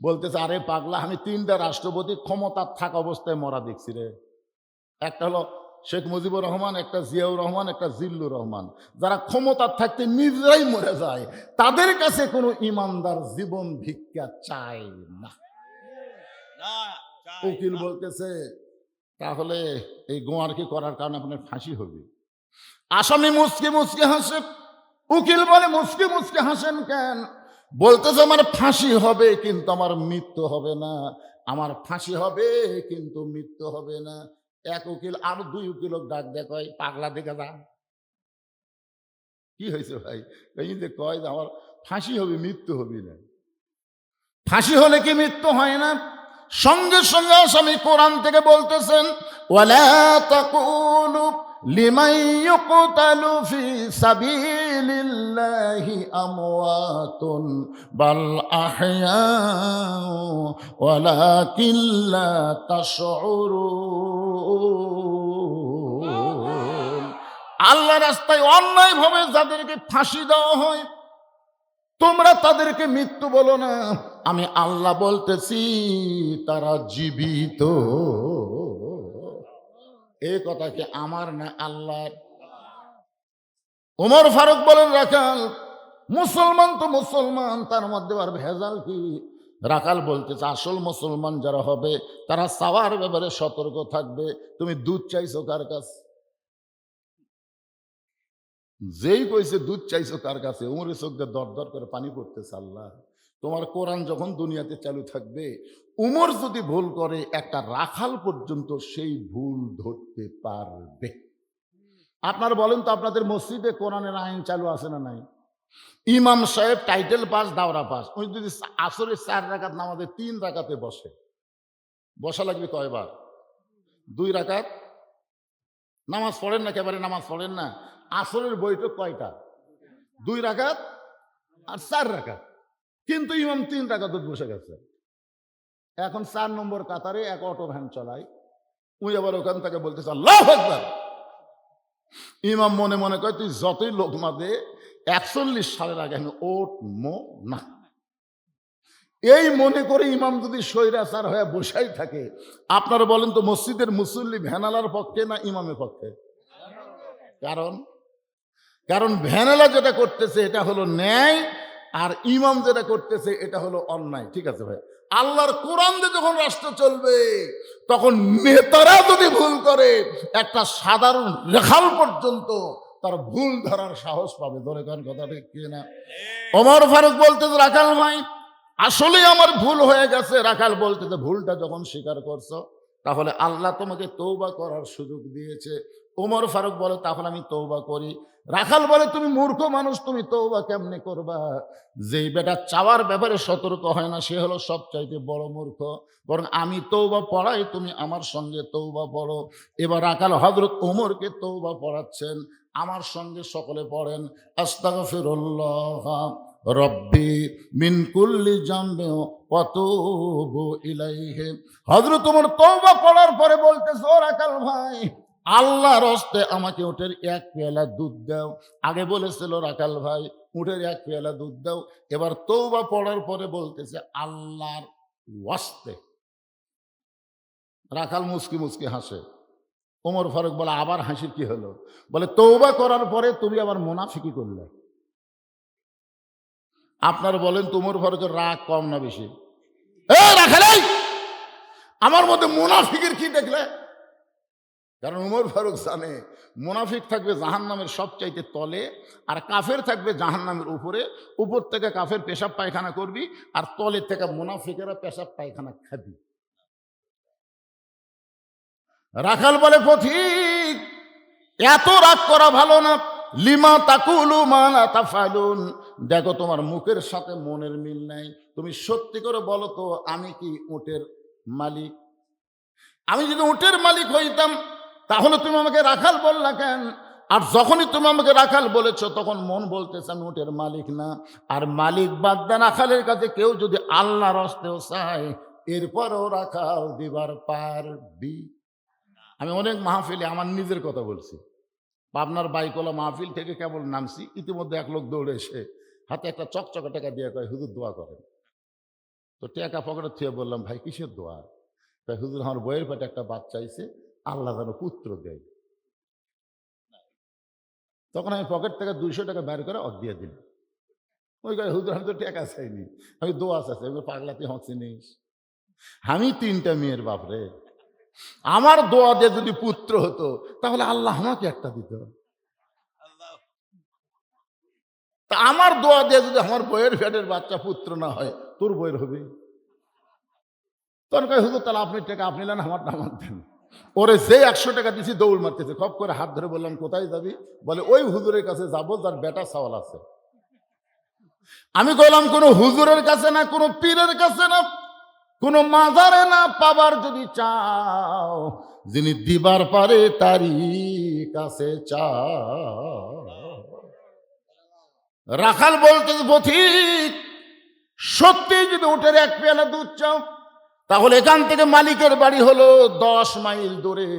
বলতেছে, আরে পাগলা, আমি 3টা রাষ্ট্রপতি ক্ষমতার থাকা অবস্থায় মরা দেখছি রে। একটা হলো শেখ মুজিবুর রহমান, একটা জিয়াউর রহমান, একটা জিল্লুর রহমান। যারা ক্ষমতার থাকতে নিজেরাই মরে যায়, তাদের কাছে কোনো ইমানদার জীবন ভিক্ষা চায় না। উকিল বলতেছে, তাহলে এই গোয়ারকি করার কারণে আপনার ফাঁসি হবে। আসামি মুচকি মুচকি হাসে। উকিল বলে, মুচকি মুচকি হাসেন কেন? বলতেছে, আমার ফাঁসি হবে কিন্তু আমার মৃত্যু হবে না। আমার ফাঁসি হবে কিন্তু মৃত্যু হবে না। এক উকিল আর 2 উকিল ডাক দেয়, কয়, পাগলা দেখে যা। কি হয়েছে ভাই? এই যে কয় যে আমার ফাঁসি হবে, মৃত্যু হবে না। ফাঁসি হলে কি মৃত্যু হয় না? সঙ্গে সঙ্গে আসামি কোরআন থেকে বলতেছেন, ওয়ালা তাকুলু লিমান ইউকতালু ফি সাবিলিল্লাহি আমওয়াতুন বাল আহইয়াউ ওয়ালাকিন লা তাশউরুন। আল্লাহ রাস্তায় অন্যায়ভাবে যাদেরকে ফাঁসি দেওয়া হয়, তোমরা তাদেরকে মৃত্যু বলো না, আমি আল্লাহ বলতেছি তারা জীবিত। এই কথা কি আমার না আল্লাহর? ওমর ফারুক বলেন, রাখাল মুসলমান তো মুসলমান, তার মধ্যে আর ভেজাল কি? রাখাল বলতেছে, আসল মুসলমান যারা হবে তারা চাওয়ার ব্যাপারে সতর্ক থাকবে। তুমি দুধ চাইছো কার কাছে? যেই কইছে দুধ চাইছো কার কাছে, উমরের চোখ দিয়ে দর দর করে পানি পড়তেছে। আল্লাহ, তোমার কোরআন যখন দুনিয়াতে চালু থাকবে, উমর যদি ভুল করে একটা রাখাল পর্যন্ত সেই ভুল ধরতে পারবে। আপনারা বলেন তো, আপনাদের মসজিদে কোরআনের আইন চালু আছে না নাই? ইমাম সাহেব টাইটেল পাস, দাওরা পাস, উনি যদি আসরের 4 রাকাত নামাজে 3 রাকাতে বসে, বসা লাগবে কয়বার? 2 রাকাত। নামাজ পড়েন না, একেবারে নামাজ পড়েন না। আসরের বৈঠক কয়টা? 2 রাকাত আর 4 রাকাত। কিন্তু ইমাম 3 রাকাত বসে গেছে। এখন 4 নম্বর কাতারে এক অটো ভ্যান চালায়, উনি আবার ওখান থেকে বলতেছে আল্লাহু আকবার। ইমাম মনে মনে কয়, তুই যতই লোকমা দে, 41 সালের আগে আমি উঠবো না। এই মনে করে ইমাম যদি স্বৈরাচার হয়ে বসাই থাকে, আপনারা বলেন তো মসজিদের মুসল্লি ভ্যানালার পক্ষে না ইমামের পক্ষে? কারণ ভ্যানালা যেটা করতেছে এটা হলো ন্যায়, আর ইমাম যেটা করতেছে এটা হলো অন্যায়। ঠিক আছে ভাই, আল্লাহর কোরআন দিয়ে যখন রাষ্ট্র চলবে, তখন নেতারা যদি ভুল করে, একটা সাধারণ রেখাল পর্যন্ত তার ভুল ধরার সাহস পাবে। ধরে কোন কথা ঠিক কিনা? ওমর ফারুক বলতেছে, রাখাল ভাই আসলে আমার ভুল হয়ে গেছে। রাখাল বলতেছে, ভুলটা যখন স্বীকার করছো, তাহলে আল্লাহ তোমাকে তওবা করার সুযোগ দিয়েছে। ওমর ফারুক বলে, তাহলে আমি তওবা করি। রাখাল বলে, তুমি মূর্খ মানুষ, তুমি তওবা কেমনে করবা? যেই বেটা চাওয়ার ব্যাপারে সতর্ক হয় না, সে হলো সবচাইতে বড় মূর্খ। বরং আমি তওবা পড়াই, তুমি আমার সঙ্গে তওবা পড়ো। এবার রাখাল হযরত ওমরকে তওবা পড়াচ্ছেন। আমার সঙ্গে সকলে পড়েন, আস্তাগফিরুল্লাহ রব্বি মিন কুল্লি জামবে ওয়া তুবু ইলাইহি। হযরত ওমর তওবা পড়ার পরে বলতেছে, ও রাখাল ভাই, আল্লাহর হস্তে আমাকে উটের 1 পেয়ালা দুধ দাও। আগে বলেছিল রাখাল ভাই উটের 1 পেয়ালা দুধ দাও। এবার তওবা পড়ার পরে বলতেছে আল্লাহর ওয়াস্তে। রাখাল মুচকি মুচকি হাসে। ওমর ফারুক বলে, আবার হাসির কি হলো? বলে, তওবা করার পরে তুমি আবার মুনাফিকি করলে। আপনার বলেন তো ওমর ফারুকের রাগ কম না বেশি? রাখাল, আমার মধ্যে মুনাফিকের কি দেখলে? কারণ ওমর ফারুক জানে মুনাফিক থাকবে জাহান্নামের সবচাইতে তলে, আর কাফের থাকবে জাহান্নামের উপরে। উপর থেকে কাফের পেশাব পায়খানা করবি, আর তলে থেকে মুনাফিকেরা পেশাব পায়খানা খাবি। রাখাল বলে, পথিক এত রাগ করা ভালো না। লিমা তাকুলু মা লা তাফালুন। দেখো তোমার মুখের সাথে মনের মিল নাই। তুমি সত্যি করে বলো তো, আমি কি উটের মালিক? আমি যদি উটের মালিক হইতাম, তাহলে তুমি আমাকে রাখাল বললা কেন? আর যখনই তুমি আমাকে রাখাল বলেছ, তখন মন বলতেছে আমি উটের মালিক না। আর মালিক বাদ দেন, রাখালের কাছে কেউ যদি আল্লাহর হস্তেও চায়, এরপরও রাখাল দিবার পারবি। আমি অনেক মাহফিলে আমার নিজের কথা বলছি। পাবনার বাইকলা মাহফিল থেকে কেবল নামছি, ইতিমধ্যে এক লোক দৌড়ে এসে হাতে একটা চকচকা টাকা দিয়ে কয়, হুজুর দোয়া করেন। তো টাকা পকেটে থুয়ে বললাম, ভাই কিসের দোয়া? তাই হুজুর, আমার বইয়ের পেটে একটা বাচ্চা চাইছে, আল্লাহ যেন পুত্র দেয়। তখন আমি পকেট থেকে 200 টাকা বের করে দিয়ে দিল। ওই কয়, হুজুর আমি তো টাকা চাইনি, আমি দোয়া চাইছি। পাগলাতে হচ্ছিনিস, আমি 3টা মেয়ের বাপরে, আমার দোয়া দিয়ে যদি পুত্র হতো, তাহলে আল্লাহ আমাকে একটা দিত। তা আমার দোয়া দিয়ে যদি আমার বইয়ের পেটের বাচ্চা পুত্র না হয়, তোর বইয়ের হবে? তখন কয়, হুজুর তাহলে আপনি টাকা আপনি নেন, আমার নামার দেন। ওরে যে 100 টাকা দিছি দৌড় মারতেছে। খপ করে হাত ধরে বললাম, কোথায় যাবি? বলে, ওই হুজুরের কাছে যাবো যার বেটা সওয়াল আছে। আমি বললাম, কোনো হুজুরের কাছে না, কোনো পীরের কাছে না, কোন মাজারে না পাবার যদি চাও, যিনি দিবার পারে তারই কাছে চাও। রাখাল বলতে পথিক, সত্যি যদি উটের এক পেয়ালা দুধ চাও, তাহলে এখান থেকে মালিকের বাড়ি হলো 10 মাইল দূরে।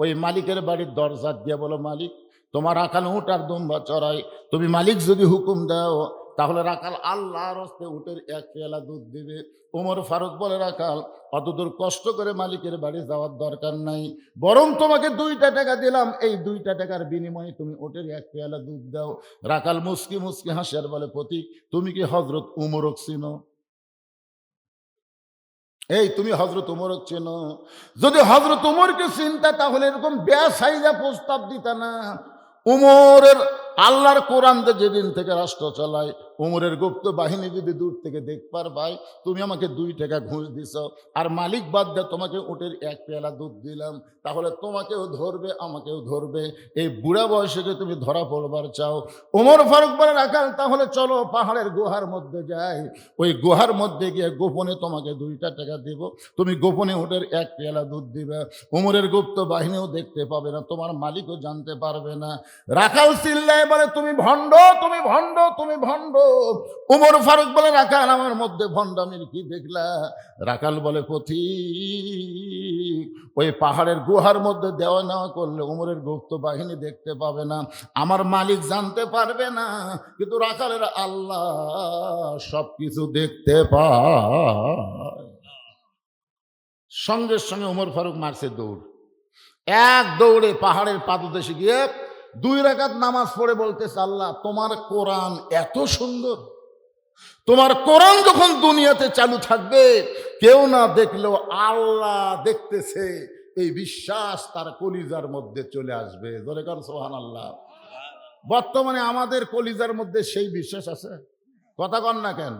ওই মালিকের বাড়ির দরজা দিয়ে বলো, মালিক তোমার রাখাল উট আর দুম্বা চড়াই, তুমি মালিক যদি হুকুম দাও তাহলে রাখাল আল্লাহর হস্তে উটের এক পেয়ালা দুধ দিবে। ওমর ফারুক বলে, রাখাল অতদূর কষ্ট করে মালিকের বাড়ি যাওয়ার দরকার নাই, বরং তোমাকে 2টা টাকা দিলাম, এই 2টা টাকার বিনিময়ে তুমি উটের এক পেয়ালা দুধ দাও। রাখাল মুস্কি মুস্কি হাসি আর বলে, পথিক তুমি কি হযরত উমরক চিনো? এই তুমি হযরত উমরক চেনো? যদি হযরত উমরকে চিনতা তাহলে এরকম বেসাইজা প্রস্তাব দিতা না। উমরের আল্লাহর কোরআন যেদিন থেকে রাষ্ট্র চালায়, উমরের গুপ্ত বাহিনী যদি দূর থেকে দেখবার পাই, তুমি আমাকে 2 টাকা ঘুষ দিছ, আর মালিক বাদ দিয়ে তোমাকে উটের এক পেয়ালা দুধ দিলাম, তাহলে তোমাকেও ধরবে আমাকেও ধরবে। এই বুড়া বয়সে যে তুমি ধরা পড়বার চাও। ওমর ফারুক বলে, রাখাল তাহলে চলো পাহাড়ের গুহার মধ্যে যাই, ওই গুহার মধ্যে গিয়ে গোপনে তোমাকে 2টা টাকা দিব, তুমি গোপনে উটের এক পেয়ালা দুধ দিবে, উমরের গুপ্ত বাহিনীও দেখতে পাবে না, তোমার মালিকও জানতে পারবে না। রাখাল চিল্লায় বলে, তুমি ভণ্ড, তুমি ভণ্ড, তুমি ভণ্ড। উমর ফারুক বলে, রাখাল আমার মধ্যে ভণ্ডামির কি দেখলা? রাখাল বলে, পথিক ওই পাহাড়ের গুহার মধ্যে দেওয়া নেওয়া করলে উমরের গুপ্ত বাহিনী দেখতে পাবে না, আমার মালিক জানতে পারবে না, কিন্তু রাখালের আল্লাহ সবকিছু দেখতে পায়। সঙ্গে সঙ্গে উমর ফারুক মারছে দৌড়, এক দৌড়ে পাহাড়ের পাদদেশে গিয়ে 2 রাকাত নামাজ পড়ে বলতেছে, আল্লাহ তোমার কোরআন এত সুন্দর, তোমার কোরআন যখন দুনিয়াতে চালু থাকবে, কেউ না দেখলেও আল্লাহ দেখতেছে, এই বিশ্বাস তার কলিজার মধ্যে চলে আসবে। জোরে কার সুবহানাল্লাহ। বর্তমানে আমাদের কলিজার মধ্যে সেই বিশ্বাস আছে? কথা কন না কেন?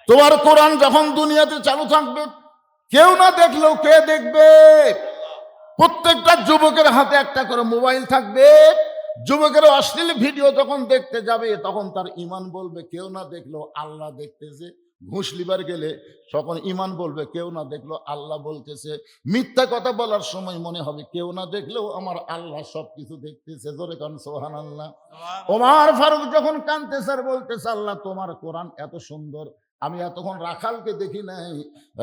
তোমার কোরআন যখন দুনিয়াতে চালু থাকবে, কেউ না দেখলেও কে দেখবে? প্রত্যেকটা যুবকের হাতে একটা করে মোবাইল থাকবে। যুবকের অশ্লীল ভিডিও যখন দেখতে যাবে, তখন তার ইমান বলবে কেউ না দেখলো আল্লাহ দেখতেছে। ঘুষ লিবার গেলে তখন ইমান বলবে কেউ না দেখলো আল্লাহ বলতেছে। মিথ্যা কথা বলার সময় মনে হবে কেউ না দেখলেও আমার আল্লাহ সবকিছু দেখতেছে। জোরে কান সুবহানাল্লাহ। ওমর ফারুক যখন কাঁদতেছে আর বলতেছে, আল্লাহ তোমার কোরআন এত সুন্দর, আমি এতক্ষণ রাখালকে দেখি নাই,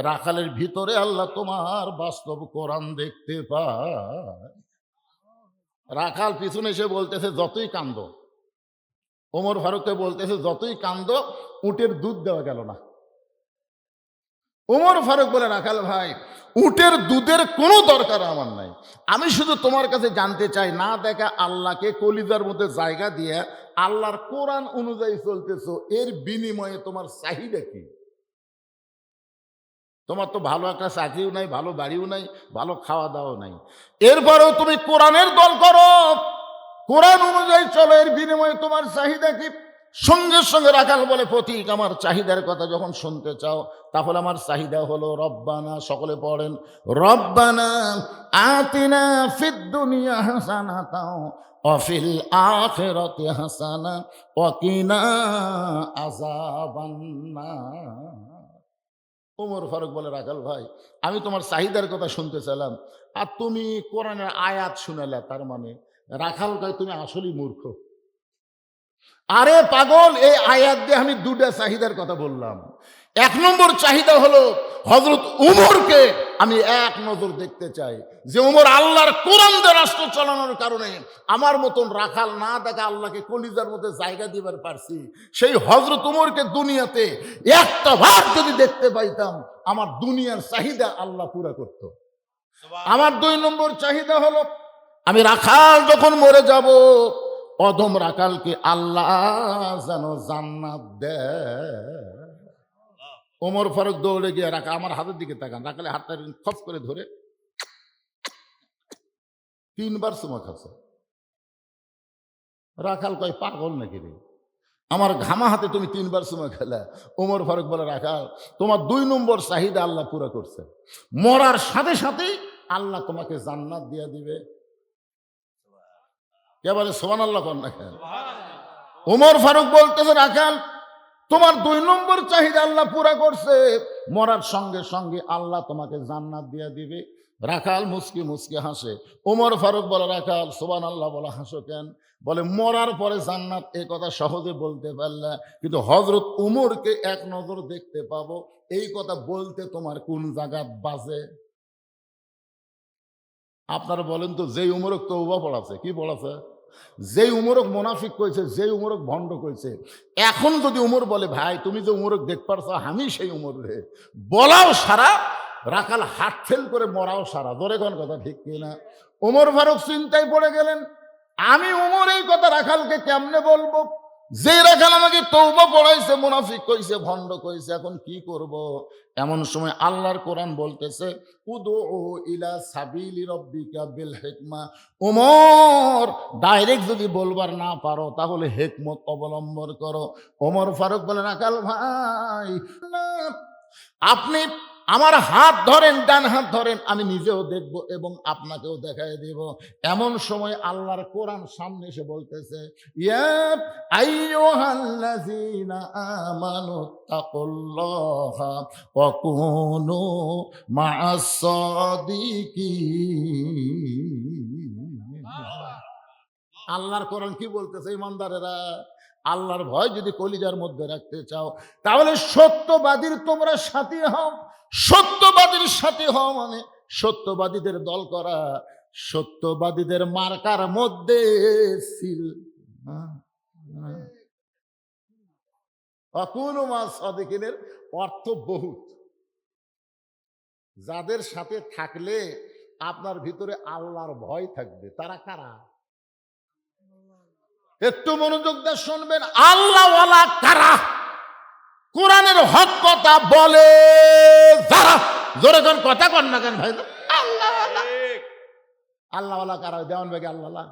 রাখালের ভিতরে আল্লাহ তোমার বাস্তব কোরআন দেখতে পায়। রাখাল পিছনে এসে বলতেছে, যতই কান্দো, ওমর ফারুককে বলতেছে যতই কান্দো, উটের দুধ দেওয়া গেল না। ওমর ফারুক বলে, রাখাল ভাই উটের দুধের কোনো দরকার আমার নাই, আমি শুধু তোমার কাছে জানতে চাই, না দেখা আল্লাহকে কলিজার মধ্যে জায়গা দিয়ে আল্লাহর কোরআন অনুযায়ী চলতেছো, এর বিনিময়ে তোমার চাহিদা কি? তোমার তো ভালো একটা চাকরিও নাই, ভালো বাড়িও নাই, ভালো খাওয়া দাওয়াও নাই, এরপরেও তুমি কোরআনের দল করো, কোরআন অনুযায়ী চলো, এর বিনিময়ে তোমার চাহিদা কি? সঙ্গে সঙ্গে রাখাল বলে, পথিক আমার চাহিদার কথা যখন শুনতে চাও, তাহলে আমার চাহিদা হলো রব্বানা, সকলে পড়েন, রব্বানা আতিনা ফিদ দুনিয়া হাসানাতাও ওয়া ফিল আখিরাতি হাসানা ওয়া কিনা আযাবান্নার। ওমর ফারুক বলে, রাখাল ভাই আমি তোমার চাহিদার কথা শুনতে চাইলাম, আর তুমি কোরআনের আয়াত শুনালে, তার মানে রাখাল কয় তুমি আসলেই মূর্খ। আরে পাগল, এই আয়াত দিয়ে আমি 2টা চাহিদার কথা বললাম। 1 নম্বর চাহিদা হলো হযরত উমরকে আমি এক নজর দেখতে চাই, যে উমর আল্লাহর কোরআন দিয়ে রাষ্ট্র চালানোর কারণে আমার মতন রাখাল না দেখা আল্লাহকে কলিজার মধ্যে জায়গা দিবার পারছি। সেই হযরত উমরকে দুনিয়াতে একটা ভাগ যদি দেখতে পাইতাম, আমার দুনিয়ার চাহিদা আল্লাহ পুরা করত। আমার 2 নম্বর চাহিদা হলো, আমি রাখাল যখন মরে যাব, অধম রাখালকে আল্লাহ যেন জান্নাত দেয়। ওমর ফারুক দৌড়ে গিয়ে, রাখা আমার হাতের দিকে তাকান, রাখালে হাতটা খপ করে ধরে 3 বার চুমা খাচ্ছে। রাখাল কয় পাগল নাকি রে, আমার ঘামা হাতে তুমি 3 বার চুমা খেলা? ওমর ফারুক বলে, রাখাল তোমার 2 নম্বর চাহিদা আল্লাহ পুরা করছে, মরার সাথে সাথেই আল্লাহ তোমাকে জান্নাত দিয়ে দিবে। কে বলে সুবহানাল্লাহ কর না কেন? ওমর ফারুক বলতেছে, রাখাল তোমার 2 নম্বর চাহিদা আল্লাহ পুরা করছে, মরার সঙ্গে সঙ্গে আল্লাহ তোমাকে জান্নাত দিয়ে দিবে। রাখাল মুচকি মুচকি হাসে। ওমর ফারুক বলে, রাখাল সুবহানাল্লাহ বলে হাসো কেন? বলে মরার পরে জান্নাত, এই কথা সহজে বলতে পারলা, কিন্তু হযরত উমরকে এক নজর দেখতে পাবো, এই কথা বলতে তোমার কোন জায়গাত বাজে? আপনারা বলেন তো, যেই উমরক তওবা পড়াছে, কি পড়াছে? যেই উমরক মোনাফিক কইছে, যেই উমরক ভণ্ড কইছে, এখন যদি উমর বলে ভাই তুমি যে উমরক দেখ পারছো আমি সেই উমর রে, বলাও সারা, রাখাল হাট ফেল করে মরাও সারা। ধরে কোন কথা ঠিক কিনা? ওমর ফারুক চিন্তায় পড়ে গেলেন, আমি উমর এই কথা রাখালকে কেমনে বলবো? যে রাখাল আমাকে তওবা পড়াইছে, মুনাফিক কইছে, ভণ্ড কইছে, এখন কি করব? এমন সময় আল্লাহর কোরআন বলতেছে, উদু ইলা সাবিলি রব্বিকা বিল হিকমা। ওমর ডাইরেক্ট যদি বলবার না পারো তাহলে হিকমত অবলম্বন করো। ওমর ফারুক বলে, রাখাল ভাই না, আপনি আমার হাত ধরেন, ডান হাত ধরেন, আমি নিজেও দেখব এবং আপনাকেও দেখাই দেব। এমন সময় আল্লাহর কোরআন সামনে এসে বলতেছে, ইয়া আইয়ুহাল্লাযীনা আমানু তাকুল্লাহা ওয়া কুনু মা'আস সাদিকিন। আল্লাহর কোরআন কি বলতেছে? ইমানদারেরা, আল্লাহর ভয় যদি কলিজার মধ্যে রাখতে চাও তাহলে সত্যবাদীর তোমরা সাথী হও। সত্যবাদীর সাথী হও মানে সত্যবাদীদের দল করা, সত্যবাদীদের মার্কার মধ্যে সিল। অকুন মাস সাদিকিনের অর্থ বহুত। যাদের সাথে থাকলে আপনার ভিতরে আল্লাহর ভয় থাকবে, তারা কারা? একটু মনোযোগ দিয়ে শুনবেন, আল্লাহওয়ালা কারা? কোরআনের হক কথা বলে যারা। জোরে কোন কথা কন না কেন ভাই? আল্লাহওয়ালা। আল্লাহওয়ালা কারা? দেওয়ান ভাই আল্লাহওয়ালা।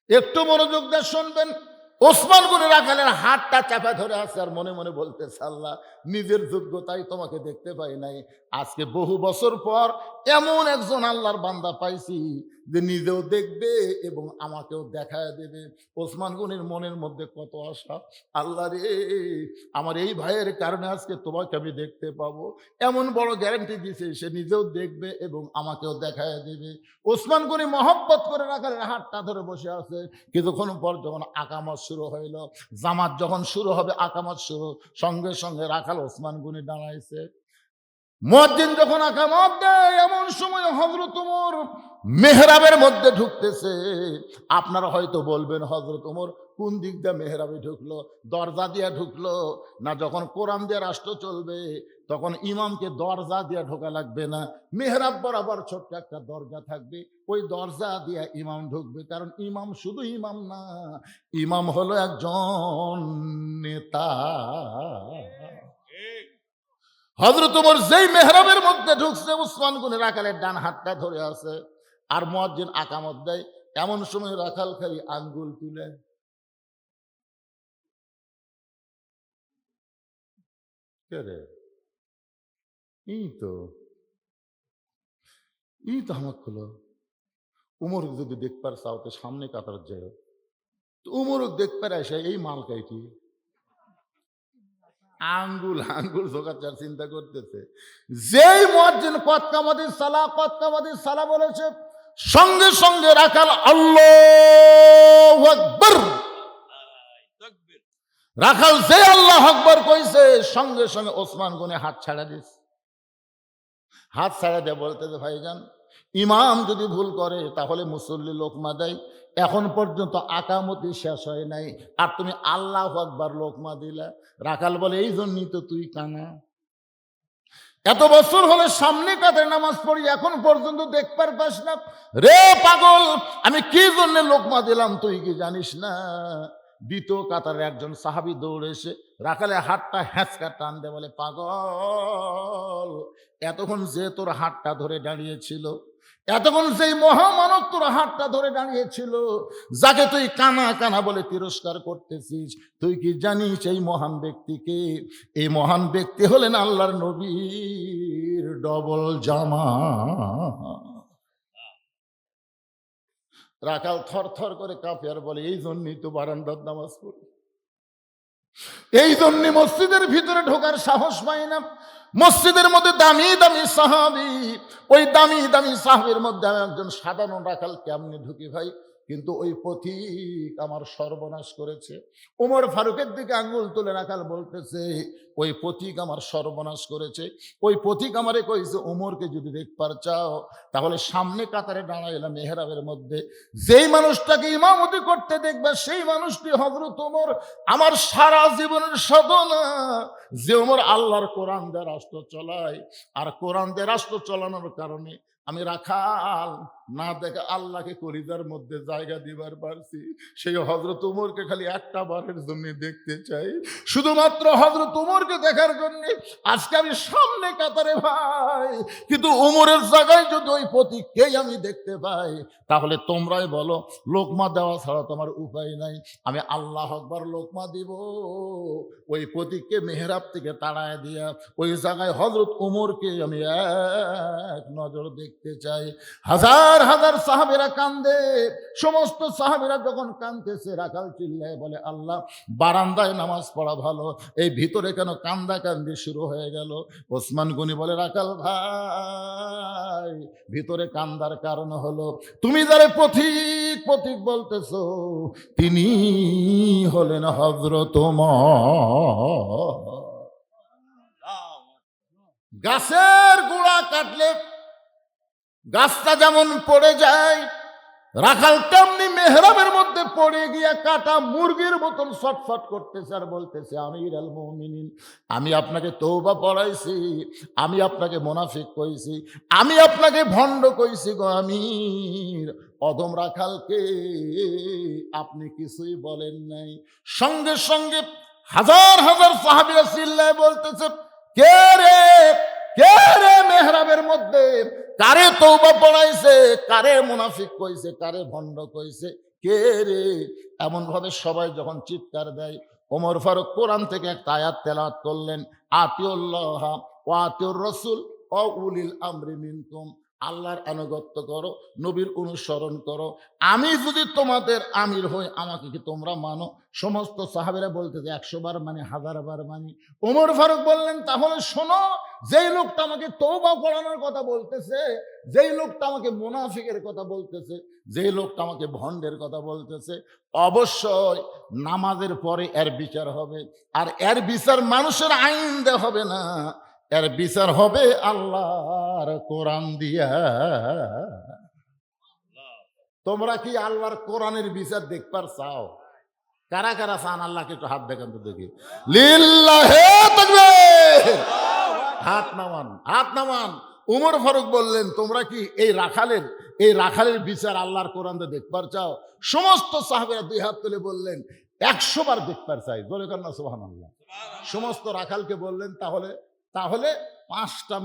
একটু মনোযোগ দিয়ে শুনবেন, ওসমান গনি রাখালের হাতটা চাপা ধরে আছে আর মনে মনে বলতেছে, আল্লাহ নিজের যোগ্যতাই তোমাকে দেখতে পাই নাই, আজকে বহু বছর পর এমন একজন আল্লাহর বান্দা পাইছি যে নিজেও দেখবে এবং আমাকেও দেখায় দেবে। ওসমান গনির মনের মধ্যে কত আশা, আল্লাহ রে আমার এই ভাইয়ের কারণে আজকে তোমাকে আমি দেখতে পাবো, এমন বড় গ্যারান্টি দিয়েছে, সে নিজেও দেখবে এবং আমাকেও দেখায় দেবে। ওসমান গনি মহব্বত করে রাখালের হাতটা ধরে বসে আছে। কিছুক্ষণ পর যখন আকামত শুরু হইল, জামাত যখন শুরু হবে, আকামত শুরু, সঙ্গে সঙ্গে রাখাল ওসমান গনি দাঁড়াইছে। মুয়াজ্জিন যখন আকামত দেয়, এমন সময় হযরত ওমর মেহরাবের মধ্যে ঢুকতেছে। আপনারা হয়তো বলবেন, হযরত ওমর কোন দিক দিয়ে মেহরাবে ঢুকলো? দরজা দিয়ে ঢুকলো না? যখন কোরআন দিয়ে রাষ্ট্র চলবে তখন ইমামকে দরজা দিয়ে ঢোকা লাগবে না, মেহরাব বরাবর ছোট্ট একটা দরজা থাকবে, ওই দরজা দিয়ে ইমাম ঢুকবে। কারণ ইমাম শুধু ইমাম না, ইমাম হলো একজন নেতা। হযরত ওমর যেই মেহরাবের মধ্যে ঢুকছে, ওসমান গনি রাখালের ডান হাতটা ধরে আছে আর মুয়াজ্জিন আকামত দেয়। এমন সময় রাখাল খালি আঙ্গুল তুলে, কে রে? ই তো আমাকে হলো। উমর যদি দেখবার চাও তো সামনে কাতার যায়, উমর দেখবার আসে এই মাল কাইটি আঙ্গুল আঙ্গুল জোগাচার চিন্তা করতেছে। যেই মুয়াজ্জিন কদ কামাতিস সালাহ বলেছে, সঙ্গে সঙ্গে রাখাল আল্লাহু আকবার। রাখাল যে আল্লাহু আকবার কইছে, সঙ্গে সঙ্গে ওসমান গনি হাত ছাড়া দিছে। হাত ছাড়া দিয়ে বলতেছে, ভাইজান ইমাম যদি ভুল করে তাহলে মুসল্লি লোকমা দেয়, এখন পর্যন্ত আকামতি শেষ হয় নাই আর তুমি আল্লাহু আকবার লোকমা দিলা। রাখাল বলে, এই জন্যই তো তুই কানা, এত বছর হলে সামনে কাদের নামাজ পড়ি, এখন পর্যন্ত দেখবার পাস না রে পাগল, আমি কি জন্য লোকমা দিলাম তুই কি জানিস না? দ্বিতীয় কাতারে একজন সাহাবী দৌড়ে এসে রাখালে হাতটা হ্যাঁচকা টান দে, বলে, পাগল এতক্ষণ যে তোর হাতটা ধরে দাঁড়িয়েছিল, এতক্ষণ যেই মহামানব তোর হাতটা ধরে দাঁড়িয়েছিল, যাকে তুই কানা কানা বলে তিরস্কার করতেছিস, তুই কি জানিস এই মহান ব্যক্তিকে? এই মহান ব্যক্তি হলেন আল্লাহর নবীর ডবল জামা। রাখাল থর থর করে কাঁপে আর বলে, এই জন্যই তো বারান্দার নামাজ পড়ি। এই জন্য মসজিদের ভিতরে ঢোকার সাহস পাই না। মসজিদের মধ্যে দামি দামি সাহাবী, ওই দামি দামি সাহাবীর মধ্যে আমি একজন সাধারণ রাখাল কেমনে ঢুকি ভাই? কিন্তু ওই পথিক আমার সর্বনাশ করেছে। ওমর ফারুকের দিকে আঙ্গুল তুলে রাখাল বলতেছে, ওই পথিক আমার সর্বনাশ করেছে। ওই পথিক আমারে কইছে, ওমরকে যদি দেখবার চাও তাহলে সামনে কাতারে দাঁড়াইলাম মেহরাবের মধ্যে, যেই মানুষটাকে ইমামতি করতে দেখবে সেই মানুষটি হযরত ওমর। আমার সারা জীবনের সাধনা যে ওমর আল্লাহর কোরআন দিয়ে রাষ্ট্র চলায়, আর কোরআন দিয়ে রাষ্ট্র চালানোর কারণে আমি রাখাল না দেখে আল্লাহকে কলিজার মধ্যে জায়গা দিবার পারছি। সেই হযরত উমরকে খালি একটা বারের জন্য দেখতে চাই, শুধুমাত্র হযরত উমরকে দেখার জন্য আজকে আমি সামনে কাতারে ভাই। কিন্তু উমরের জায়গায় যদি ওই প্রতীককেই আমি দেখতে পাই, তাহলে তোমরাই বলো লোকমা দেওয়া ছাড়া তোমার উপায় নাই। আমি আল্লাহ আকবার লোকমা দিব, ওই প্রতীককে মেহরাব থেকে তাড়ায় দিয়া ওই জায়গায় হযরত উমরকে আমি এক নজর দেখতে চাই। হাজার হাজার সাহাবীরা কান্দে। সমস্ত সাহাবীরা যখন কাঁদতেছে, রাখাল চিল্লায় বলে, আল্লাহ, বারান্দায় নামাজ পড়া ভালো, এই ভিতরে কেন কান্দা কান্দি শুরু হয়ে গেল? ওসমান গনি বলে, রাখাল ভাই, ভিতরে কান্দার কারণ হলো তুমি যারে পথিক পথিক বলতেছো তিনি হলেন হযরত ওমর। গাছের গোড়া কাটলে গাছটা যেমন পড়ে যায়, রাখাল তেমনি মেহরাবের মধ্যে পড়ে গিয়া কাটা মুরগির মতন ছটফট করতেছে আর বলতেছে, আমির আল মুমিনিন, আমি আপনাকে তওবা পড়াইছি, আমি আপনাকে মুনাফিক কইছি, আমি আপনাকে ভণ্ড কইছি গো আমির। অদম রাখালকে আপনি কিছুই বলেন নাই। সঙ্গে সঙ্গে হাজার হাজার সাহাবীরা চিল্লায় বলতেছে, কে রে, কে রে মেহরাবের মধ্যে কারে তওবা পড়াইছে, কারে মুনাফিক কইছে, কারে ভণ্ড কইছে, কে রে? এমন ভাবে সবাই যখন চিৎকার দেয়, ওমর ফারুক কোরআন থেকে একটা আয়াত তেলাওয়াত করলেন, আতিউল্লাহ ওয়া আতিউর রাসূল ওয়া উলিল আমরি মিনকুম। আল্লাহর আনুগত্য করো, নবীর অনুসরণ করো। আমি যদি তোমাদের আমির হই, আমাকে কি তোমরা মানো? সমস্ত সাহাবীরা বলতেছে, 100 বার মানে, 1000 বার মানি। ওমর ফারুক বললেন, তাহলে শোনো, যেই লোকটা আমাকে তওবা পড়ানোর কথা বলতেছে, যেই লোকটা আমাকে মুনাফিকের কথা বলতেছে, যেই লোকটা আমাকে ভণ্ডের কথা বলতেছে, অবশ্যই নামাজের পরে এর বিচার হবে। আর এর বিচার মানুষের আইন দেওয়া হবে না, এর বিচার হবে আল্লাহর কোরআন দিয়া। তোমরা কি আল্লাহর কোরআনের বিচার দেখবার চাও? কারা কারা চান? আল্লাহকে একটু হাত দেখান তো দেখি। লিল্লাহে তাকবীর। হাত নামান, হাত নামান। উমর ফারুক বললেন, তোমরা কি এই রাখালের বিচার আল্লাহর কোরআনে দেখবার চাও? সমস্ত সাহাবীরা দুই হাত তুলে বললেন, 100 বার দেখবার চাই। জোরে কর না সুবহানাল্লাহ। সমস্ত রাখালকে বললেন, তাহলে তাহলে 5টা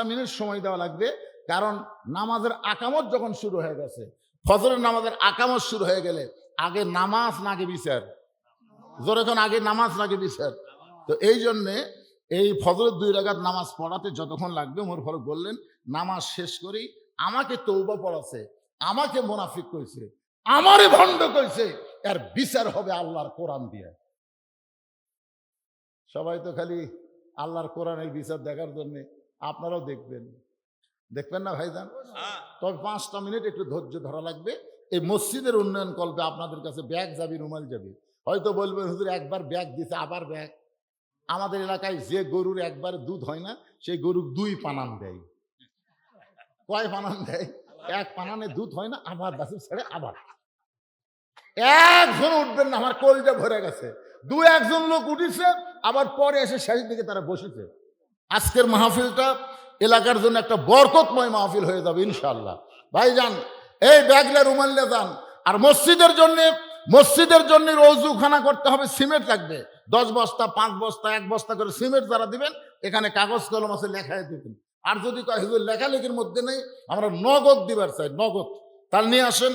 মিনিট সময় দেওয়া লাগবে, কারণ নামাজের আকামত যখন শুরু হয়ে গেছে, ফজরের নামাজের আকামত শুরু হয়ে গেলে আগে নামাজ নাকি বিচার? জোরে কোন, আগে নামাজ নাকি বিচার? তো এই জন্যে এই ফজরের 2 রাকাত নামাজ পড়াতে যতক্ষণ লাগবে, ওমর ফারুক বললেন, নামাজ শেষ করেই আমাকে তওবা পড়াছে, আমাকে মুনাফিক কইছে, আমারে ভণ্ড কইছে, এর বিচার হবে আল্লাহর কোরআন দিয়ে। সবাই তো খালি আল্লাহর কোরআনের বিচার দেখার জন্য, আপনারাও দেখবেন, দেখবেন না ভাইজান? তবে 5টা মিনিট একটু ধৈর্য ধরা লাগবে। এই মসজিদের উন্নয়ন কল্পে আপনাদের কাছে ব্যাগ যাবি, রুমাল যাবি। হয়তো বলবেন, হুজুর একবার ব্যাগ দিছে আবার ব্যাগ। আমাদের এলাকায় যে গরুর একবার দুধ হয় না, সেই গরু 2 পানান দেয়। কয় পানান দেয়? 1 পানানে দুধ হয় না, আবার বাসুর ছেড়ে আবার। একজন উঠবেন না, আমার কলজা ভরে গেছে। 2-1জন লোক উঠিছে, আবার পরে এসে শেষ দিকে তারা বসেছে। আজকের মাহফিলটা এলাকার জন্য একটা বরকতময় মাহফিল হয়ে যাবে ইনশাআল্লাহ। ভাইজান, এই ব্যাগলে রুমাল্লে যান। আর মসজিদের জন্য রওজুখানা করতে হবে, সিমেন্ট লাগবে 10 বস্তা, 5 বস্তা, 1 বস্তা করে সিমেন্ট যারা দিবেন, এখানে কাগজ কলম আছে, লেখায় দিবেন। আর যদি কয় হুজুর লেখালেখির মধ্যে নেই, আমরা নগদ দিবার চাই, নগদ, তাহলে নিয়ে আসেন।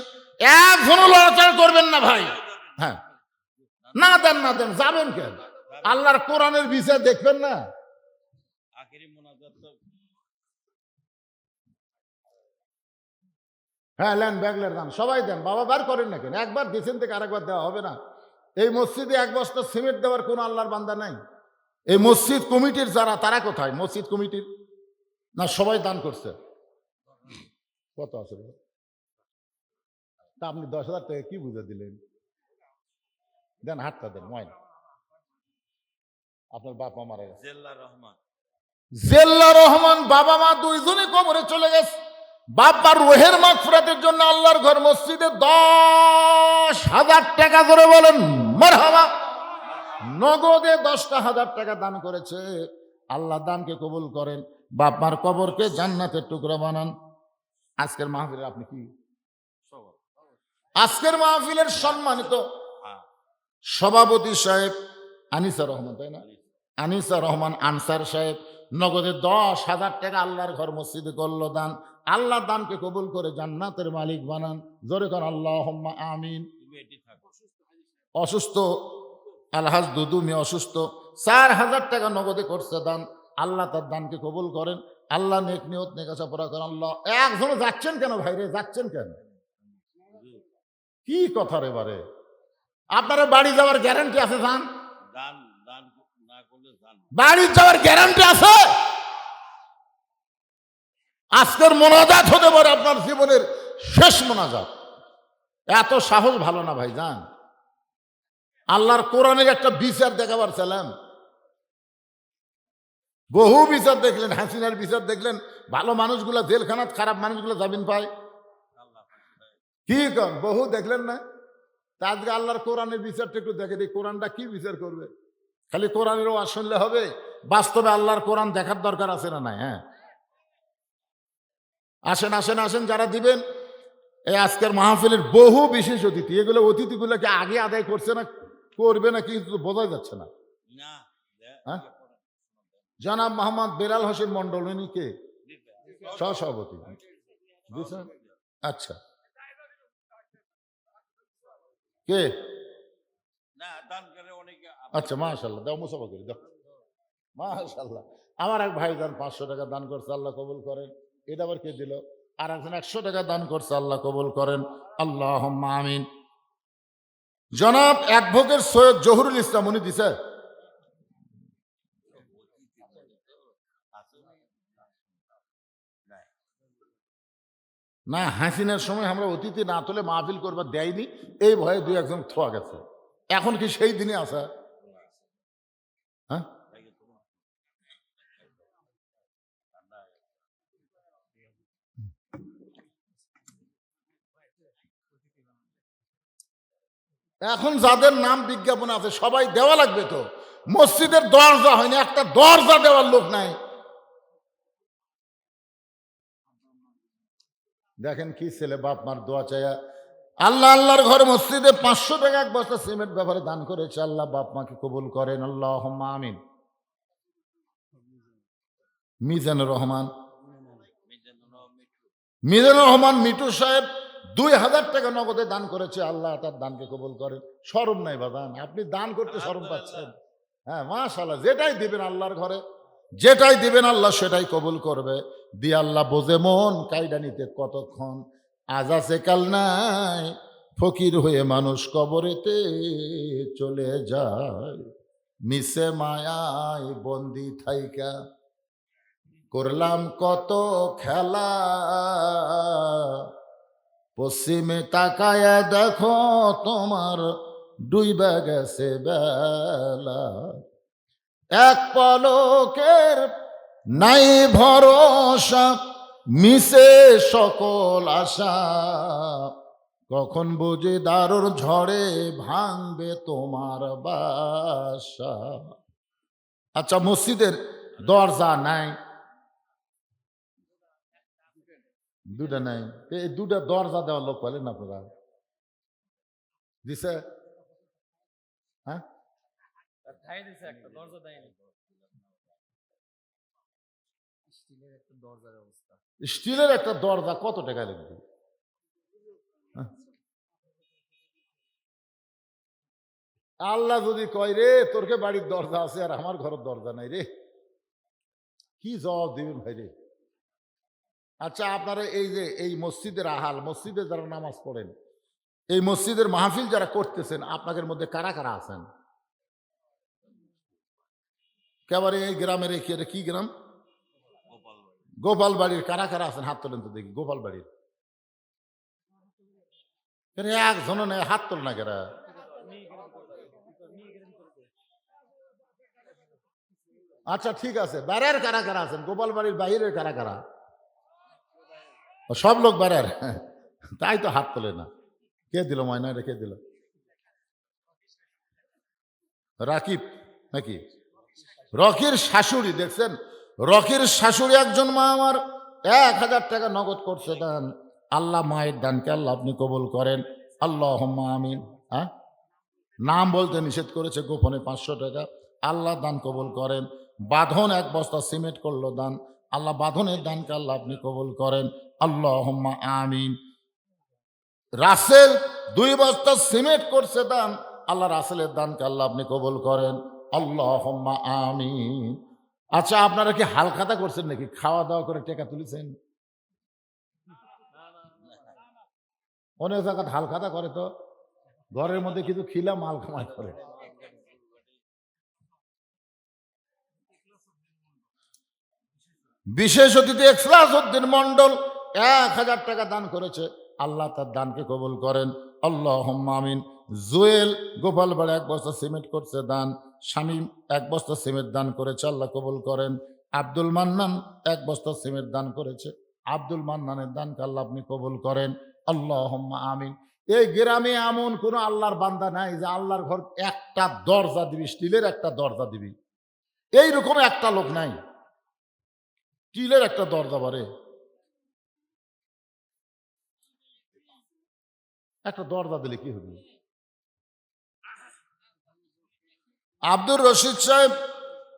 এখনো লড়াচড়া করবেন না ভাই। হ্যাঁ, না দেন, না দেন, যাবেন কেন? আল্লাহর কোরআনের বিচার দেখবেন না? হ্যাঁ, লেন, ব্যাগলের দান সবাই দেন, বাবা বার করেন না কেন? একবার দিচ্ছেন থেকে আরেকবার দেওয়া হবে না। এই মসজিদে এক বস্তা সিমেন্ট দেওয়ার কোনো আল্লাহর বান্দা নাই। এই মসজিদ কমিটির যারা, তারা কোথায়? মসজিদ কমিটির না সবাই দান করছে? কত আছে বলো? তা আপনি 10,000 টাকা কি বুঝে দিলেন? দেন, হাতটা দেন। ময়না, আপনার বাপ মা মারা গেছে। জেল্লা রহমান বাবা মা দুইজনে কবরে চলে গেছে। বাবার রোহের মাগফিরাতের জন্য আল্লাহর ঘর মসজিদে 10,000 টাকা করে বলেন মারহাবা, নগদে 10,000 টাকা দান করেছে। আল্লাহ দানকে কবুল করেন, বাপমার কবরকে জান্নাতের টুকরা বানান। আজকের মাহফিলে আপনি কি, আজকের মাহফিলের সম্মানিত সভাপতি সাহেব আনিসা রহমান, তাই না? আনিসা রহমান আনসার সাহেব নগদে 10,000 টাকা আল্লাহর ঘর মসজিদে করলো দান। আল্লাহ দানকে কবুল করে জান্নাতের মালিক বানান। জোরে কর আল্লাহুম্মা আমিন। অসুস্থ আলহাজ দুদু মিয়া অসুস্থ, 4,000 টাকা নগদে করছে দান। আল্লাহ তার দানকে কবুল করেন। আল্লাহ নেক নিয়ত নেকাশা পড়া করেন। আল্লাহ একজনে যাচ্ছেন কেন ভাই রে, যাচ্ছেন কেন? কি কথা রে বারে, আপনারা বাড়ি যাওয়ার গ্যারান্টি আছে? যান, বাড়ি যাওয়ার গ্যারান্টি আছে। আজকের মোনাজাত হতে পারে আপনার জীবনের শেষ মোনাজাত। এত সাহস ভালো না ভাই, যান। আল্লাহর কোরআনের একটা বিচার দেখাবার ছিলাম, বহু বিচার দেখলেন, হাসিনার বিচার দেখলেন, ভালো মানুষগুলা জেলখানাত, খারাপ মানুষগুলো জামিন পায়। কি কর, বহু দেখলেন না? তা আজকে আল্লাহর কোরআনের বিচারটা একটু দেখে দিই, কোরআনটা কি বিচার করবে। খালি কোরআনেরও ওয়াজ শুনলে হবে? বাস্তবে আল্লাহর কোরআন দেখার দরকার আছে না নাই? হ্যাঁ, আসেন আসেন আসেন, যারা দিবেন। এই আজকের মাহফিলের বহু বিশেষ অতিথি, এগুলো অতিথিগুলোকে আগে আদায় করছে না করবে না কিন্তু বোঝা যাচ্ছে না। হ্যাঁ, জনাব মোহাম্মদ বেলাল হোসেন মন্ডল, উনি কে? সহসভাপতি। আচ্ছা, কে? আচ্ছা, মাশাআল্লাহ, দাও মুসাফা করি, দাও। মাশাআল্লাহ, আমার এক ভাই দান 500 টাকা দান করছে, আল্লাহ কবুল করেন। এটা আবার কে দিল? আর একজন 100 টাকা দান করছে, আল্লাহ কবুল করেন। আল্লাহুম্মা আমিন। জনাব অ্যাডভোকেট সৈয়দ জহুরুল ইসলাম, উনি দিছে। না, হাসিনার সময় আমরা অতিথি না তুলে মাহফিল করবার দেয়নি, এই ভয়ে 2-1 থোয়া গেছে। এখন কি সেই দিনে আছে? হ্যাঁ, এখন যাদের নাম বিজ্ঞাপন আছে সবাই দেওয়া লাগবে তো। মসজিদের দরজা হয়নি, একটা দরজা দেওয়ার লোক নাই। দেখেন কি ছেলে, বাপ মার দোয়া চায়া আল্লাহ আল্লাহর ঘর মসজিদে 500 টাকা এক বস্তা সিমেন্ট ব্যাপারে দান করেছে। আল্লাহ বাপ মাকে কবুল করেন। আল্লাহুম্মা আমিন। মিজানুর রহমান, মিজানুর রহমান মিটু সাহেব 2,000 টাকা নগদে দান করেছে। আল্লাহ তার দানকে কবুল করেন। শরম নাই বাদান, আপনি দান করতে শরম পাচ্ছেন? হ্যাঁ, মাশাআল্লাহ, যেটাই দিবেন আল্লাহর ঘরে, যেটাই দিবেন আল্লাহ সেটাই কবুল করবে। দিয়ে আল্লাহ বোঝে মন কাইডা নিতে কতক্ষণ, আজ আছে কাল নাই, ফকির হয়ে মানুষ কবরেতে চলে যায়। মিশে মায়ায় বন্দি থাইকা করলাম কত খেলা, পশ্চিমে তাকায়া দেখো তোমার ডুইবা গেছে বেলা। এক পলকের নাই ভরসা, মিশে সকল আশা, কখন বুঝি দারুর ঝড়ে ভাঙবে তোমার বাসা। আচ্ছা, মসজিদের দরজা নাই, দুটা নাই, এই দুটা দরজা দেওয়ার লোক পেলেন আপনারা? দিছে? হ্যাঁ, স্টিলের একটা দরজা কত টাকা লাগবে? আল্লাহ যদি কয় রে তোরকে বাড়ির দরজা আছে আর আমার ঘরের দরজা নাই রে, কি জবাব দিবেন ভাই রে? আচ্ছা, আপনারা এই যে এই মসজিদের আহাল, মসজিদে যারা নামাজ পড়েন, এই মসজিদের মাহফিল যারা করতেছেন আপনাদের মধ্যে কারা কারা আছেন? একেবারে এই গ্রামের কি গ্রাম? গোপাল বাড়ির কারা কারা আছেন হাত তোলেন তো দেখি। গোপাল বাড়ির একজনও নেই, হাত তোল না কেরা। আচ্ছা ঠিক আছে, বাইরের কারা কারা আছেন? গোপাল বাড়ির বাইরের কারা কারা? সব লোক বাইরের, তাই তো হাত তোলে না। কে দিল ময়না? রেখে দিল রাকিব নাকি? রকির শাশুড়ি দেখছেন? রকির শাশুড়ি একজন মা আমার 1000 টাকা নগদ করছে দান। আল্লাহ মায়ের দানকে আল্লাহ আপনি কবুল করেন, আল্লাহুম্মা আমিন। হ্যাঁ, নাম বলতে নিষেধ করেছে, গোপনে 500 টাকা। আল্লাহ দান কবুল করেন। বাঁধন 1 বস্তা সিমেন্ট করলো দান, আল্লাহ বাঁধনের দানকে আল্লাহ আপনি কবুল করেন, আল্লাহুম্মা আমিন। রাসেল 2 বস্তা সিমেন্ট করছে দান, আল্লাহ রাসেলের দানকে আল্লাহ আপনি কবুল করেন, আল্লাহুম্মা আমিন। আচ্ছা আপনারা কি হালখাতা করছেন নাকি? খাওয়া দাওয়া করে টাকা তুলেছেন? অনেক জায়গায় হালখাতা করে, তো ঘরের মধ্যে কিছু খিলা মাল কামাই করে। বিশেষ অতিথি ইখলাস উদ্দিন মন্ডল 1000 টাকা দান করেছে, আল্লাহ তার দানকে কবুল করেন, আল্লাহুম্মা আমিন। জুয়েল গোপালবাড়ি 1 বস্তা সিমেন্ট করছে দান, শামীম 1 বস্তা সিমেন্ট দান করেছে, আল্লাহ কবুল করেন। আব্দুল মান্নান 1 বস্তা সিমেন্ট দান করেছে, আব্দুল মান্নানের দানকে আল্লাহ আপনি কবুল করেন, আল্লাহুম্মা আমিন। এই গ্রামে এমন কোন আল্লাহর বান্দা নাই যে আল্লাহর ঘর একটা দরজা দিবি, স্টিলের একটা দরজা দিবি, এইরকম একটা লোক নাই। স্টিলের একটা দরজা বারে, একটা দরজা দিলে কি হবে? আব্দুর রশিদ সাহেব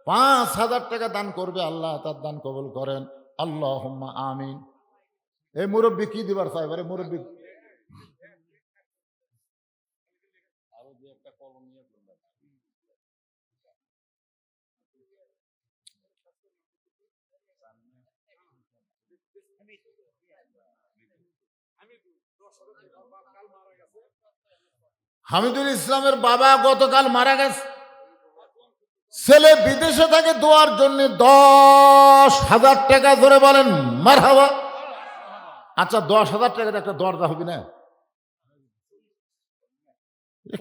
5000 টাকা দান করবে, আল্লাহ তার দান কবুল করেন, আল্লাহুম্মা আমিন। এই মুরব্বী কি দিবার চাই? এবারে মুরব্বী হামিদুল ইসলামের বাবা গতকাল মারা গেছে। ছেলে বিদেশে থাকে, দোয়ার জন্য 10,000 টাকা ধরে বলেন মারহাবা। আচ্ছা 10,000 টাকার একটা দরজা হবে না?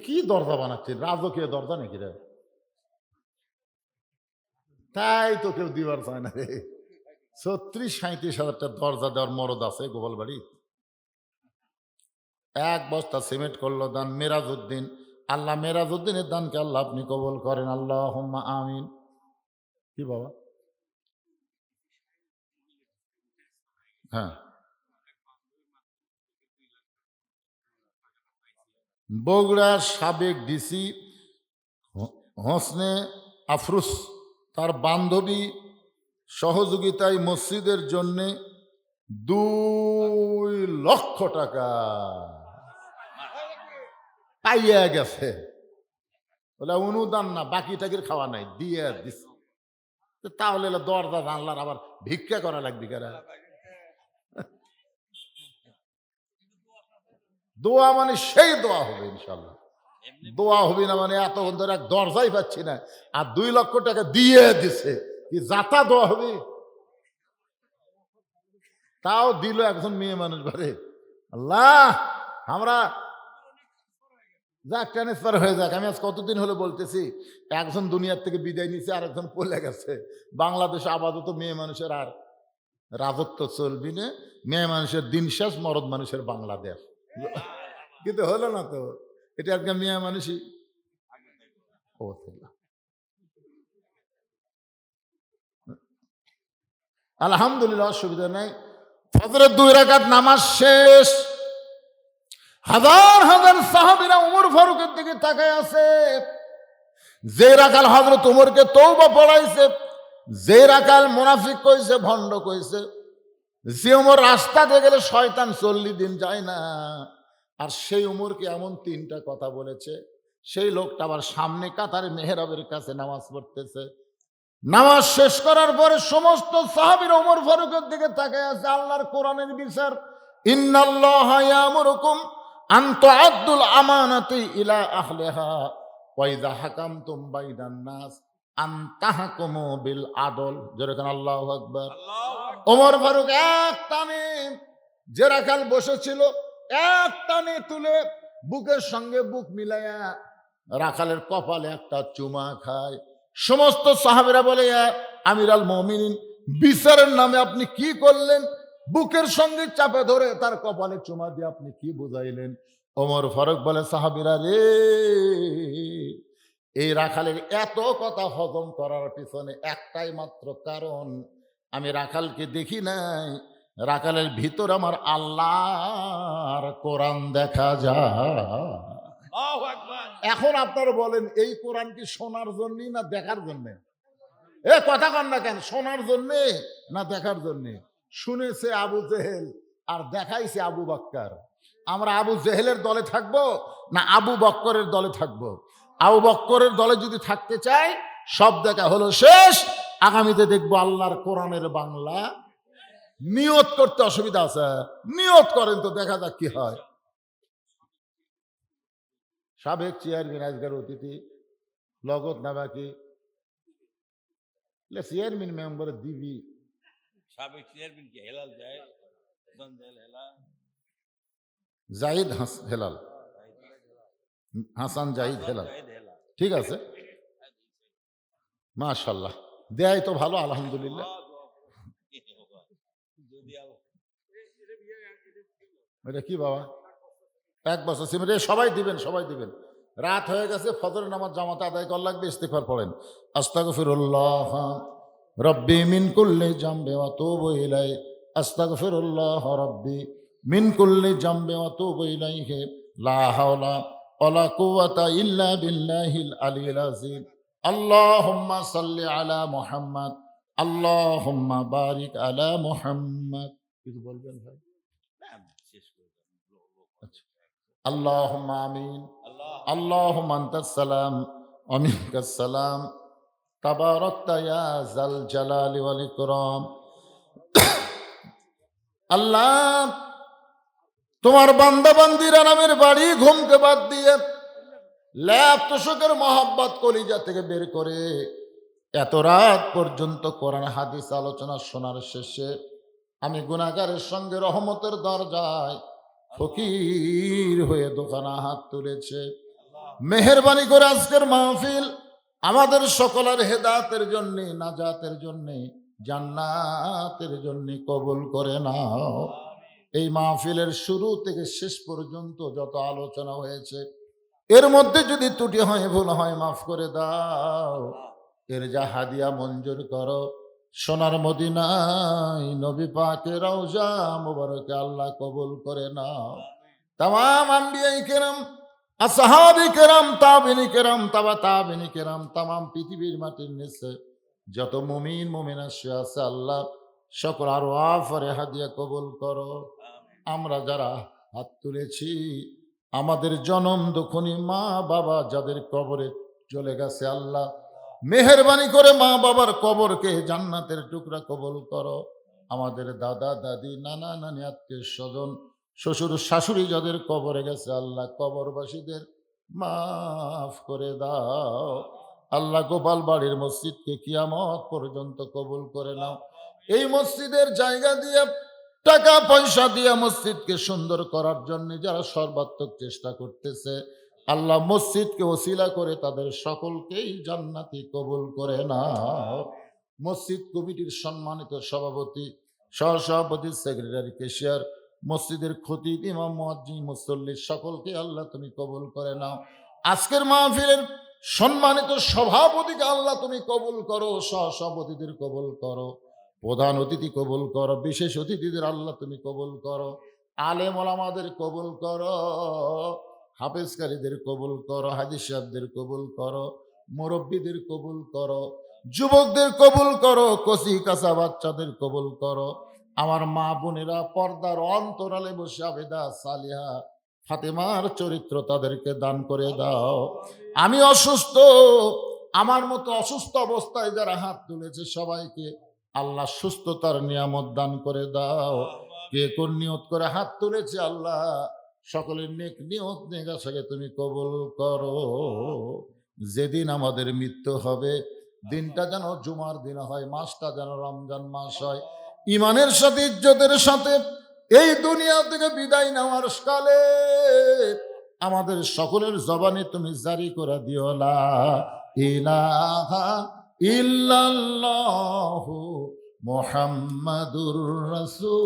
কি দরজা বানাচ্ছে? রাজকীয় দরজা নাকি রে? তাই তো কেউ দিবার চায় না রে। 36-37 হাজার দরজা দেওয়ার মরদ আছে গোপাল বাড়ি। 1 বস্তা সিমেন্ট করলো দান মেরাজউদ্দিন, আল্লাহ মেরাজউদ্দিনের দানকে আল্লাহ আপনি কবুল করেন, আল্লাহুম্মা আমিন। কি বাবা? হ্যাঁ, বগুড়ার সাবেক ডিসি হোসনে আফরুস তার বান্ধবী সহযোগিতায় মসজিদের জন্য 2 লক্ষ টাকা পাইয়া গেছে। বলে অনুদান না, বাকি টাকির খাওয়া নাই, দিয়ে দিস। তাহলে দরজা জানলার আবার ভিক্ষা করা লাগবে কারা? দোয়া মানে সেই দোয়া হবে ইনশাল্লাহ। দোয়া হবে না মানে এতক্ষণ ধরে এক দরজাই পাচ্ছি না, আর 2 লক্ষ টাকা দিয়ে দিছে, কি যাতা দোয়া হবে? তাও দিল একজন মেয়ে মানুষ বারে। আল্লাহ আমরা যাক ট্রান্সফার হয়ে যাক। আমি আজ কতদিন হলো বলতেছি, একজন দুনিয়ার থেকে বিদায় নিছে, আর একজন পলে গেছে। বাংলাদেশে আপাতত মেয়ে মানুষের আর রাজত্ব চলবি না, মেয়ে মানুষের দিন শেষ, মরদ মানুষের বাংলাদেশ। কিন্তু হলো না তো, এটা আজকে মেয়ে মানুষই। আলহামদুলিল্লাহ, অসুবিধা নাই। ফজরের 2 রাকাত নামাজ শেষ, হাজার হাজার সাহাবীরা ওমর ফারুকের দিকে তাকায় আছে। যে রাকাল হযরত ওমরকে তওবা পড়াইছে, যে রাকাল মুনাফিক কইছে, ভণ্ড কইছে, যে ওমর রাস্তাতে গেলে শয়তান 40 দিন যায় না, আর সেই ওমরকে এমন 3টা কথা বলেছে। সেই লোকটা আবার সামনে কাতারে মেহরাবের কাছে নামাজ পড়তেছে। নামাজ শেষ করার পরে সমস্ত সাহাবীরা ওমর ফারুকের দিকে তাকায় আছে। আল্লাহর কোরআনের বিচার, ইন্নাল্লাহা ইয়ামুরুকুম আন তুআদ্দুল আমানাতি ইলা আহলিহা ওয়া ইযা হাকামতুম বাইনান নাস আন তাহকুমু বিল আদল। যেরকম আল্লাহু আকবার। ওমর ফারুক এক টানে যে রাখাল বসেছিল এক টানে তুলে বুকের সঙ্গে বুক মিলাইয়া রাখালের কপালে একটা চুমা খায়। সমস্ত সাহাবীরা বলে, ইয়া আমিরাল মুমিনিন, বিচারের নামে আপনি কি করলেন? বুকের সঙ্গে চাপে ধরে তার কপালে চুমা দিয়ে আপনি কি বুঝাইলেন? ওমর ফারুক বলে, সাহাবীরা রে, এই রাখালের এত কথা হজম করার পিছনে একটাই মাত্র কারণ, আমি রাখালকে দেখি নাই, রাখালের ভিতর আমার আল্লাহর কোরআন দেখা যায়। এখন আপনারা বলেন, এই কোরআন কি শোনার জন্য না দেখার জন্য? এ কথা কন না কেন? শোনার জন্য না দেখার জন্য? শুনেছে আবু জেহেল আর দেখাইছে আবু বক্কর। আমরা আবু জেহেলের দলে থাকবো না আবু বক্করের দলে থাকবো? আবু বক্করের দলে যদি থাকতে চাই, সব দেখা হলো শেষ, আগামীতে দেখবো আল্লাহর কোরআনের বাংলা। নিয়ত করতে অসুবিধা আছে? নিয়ত করেন তো, দেখা যাক কি হয়। সাবেক চেয়ারম্যান আজকের অতিথি লগত না বাকি চেয়ারম্যান মেম্বার দিবি সাবেক চেয়ারম্যান কি হেলাল যায়? জাহিদ হেলাল, হাসান জাহিদ হেলাল, ঠিক আছে, মাশাআল্লাহ, দেয় তো ভালো, আলহামদুলিল্লাহ। এটা কি বাবা, এক বছর সিমেন্ট সবাই দিবেন, সবাই দিবেন। রাত হয়ে গেছে, ফজরের নামাজ জামাতে আদায় করা লাগবে। ইস্তিগফার পড়েন, আস্তাগফিরুল্লাহ রব্বি মিন কুল্লি জামবি ওয়া তুবু ইলাইহি, আস্তাগফিরুল্লাহ রব্বি মিন কুল্লি জামবি ওয়া তুবু ইলাইহি, লা হাওলা ওয়ালা কুওয়াতা ইল্লা বিল্লাহিল আলিয়্যিল আযীম। আল্লাহুম্মা সাল্লি আলা মুহাম্মাদ, আল্লাহুম্মা বারিক আলা মুহাম্মাদ। কিছু বলবেন ভাই? আল্লাহুম্মা আমিন। আল্লাহুম্মা আনতাস সালাম ওয়া মিনকাস সালাম, তাবারাকতা ইয়া যাল জালালি ওয়াল ইকরাম। আল্লাহ, তোমার বান্দা বান্দিরা নামের বাড়ি ঘুমকে বাদ দিয়ে ল্যাপ তোষকের মহব্বত কলিজা থেকে বের করে এত রাত পর্যন্ত কোরআন হাদিস আলোচনা শোনার শেষে আমি গুনাহগারের সঙ্গে রহমতের দরজায় ফকির হয়ে দোকানা হাত তুলেছে। মেহেরবানি করে আজকের মাহফিল আমাদের সকলের হেদায়েতের জন্য, নাজাতের জন্য, জান্নাতের জন্য কবুল করে নাও। এই মাহফিলের শুরু থেকে শেষ পর্যন্ত যত আলোচনা হয়েছে, এর মধ্যে যদি ত্রুটি হয়, ভুল হয়, মাফ করে দাও। এর যা হাদিয়া মঞ্জুর করো, সোনার মদিনায় নবী পাকের রওজা মুবারকে আল্লাহ কবুল করে নাও। তামাম আম্বিয়ায়ে কেরাম, আসহাবে কেরাম, তাবিঈন কেরাম, তাবা তাবিঈন কেরাম, তামাম পৃথিবীর মাটির নিচে যত মুমিন মুমিনা শুয়ে আছে, আল্লাহ সকল আরওয়াফের হাদিয়া কবুল করো। আমরা যারা হাত তুলেছি, আমাদের জনম দুঃখনী মা বাবা যাদের কবরে চলে গেছে, আল্লাহ মেহেরবানি করে মা বাবার কবরকে জান্নাতের টুকরা কবুল করো। আমাদের দাদা দাদি, নানা নানি, আত্মীয় স্বজন, শ্বশুর শাশুড়ি যাদের কবরে গেছে, আল্লাহ কবরবাসীদের মাফ করে দাও। আল্লাহ গোপাল বাড়ির মসজিদকে কিয়ামত পর্যন্ত কবুল করে নাও। এই মসজিদের জায়গা দিয়ে, টাকা পয়সা দিয়ে মসজিদকে সুন্দর করার জন্য যারা সর্বাত্মক চেষ্টা করতেছে, আল্লাহ মসজিদকে ওসিলা করে তাদের সকলকেই জান্নাতি কবুল করে নাও। মসজিদ কমিটির সম্মানিত সভাপতি, সহসভাপতি, সেক্রেটারি, ক্যাশিয়ার, মসজিদের খতিব, ইমাম, মুয়াজ্জিন, মুসল্লি সকলকে আল্লাহ তুমি কবুল করে নাও। আজকের মাহফিলের সম্মানিত সভাপতিকে আল্লাহ তুমি কবুল করো, সহসভাপতিদের কবুল করো, প্রধান অতিথি কবুল করো, বিশেষ অতিথিদের আল্লাহ তুমি কবুল করো, আলেম ওলামাদের কবুল করো, হাফেজকারীদের কবুল করো, হাজি সাহেবদের কবুল করো, মুরব্বীদের কবুল করো, যুবকদের কবুল করো, কচি কাঁচা বাচ্চাদের কবুল করো। আমার মা বোনেরা পর্দার অন্তরালে বসে আবেদা সালিহা ফাতেমার চরিত্র তাদেরকে দান করে দাও। আমি অসুস্থ, আমার মতো অসুস্থ অবস্থায় যারা হাত তুলেছে সবাইকে আল্লাহ সুস্থতার নিয়ামত দান করে দাও। কে কোন নিয়ত করে হাত তুলেছে, আল্লাহ সকলের নেক নিয়ত নেগাছাকে তুমি কবুল করো। যেদিন আমাদের মৃত্যু হবে দিনটা যেন জুমার দিন হয়, মাসটা যেন রমজান মাস হয়। ইমানের সাথে ইজ্জতের সাথে এই দুনিয়া থেকে বিদায় নেওয়ার কালে আমাদের সকলের জবানে তুমি জারি করে দিও লা ইলাহা ইল্লাল্লাহু মুহাম্মাদুর রাসূলুল্লাহ।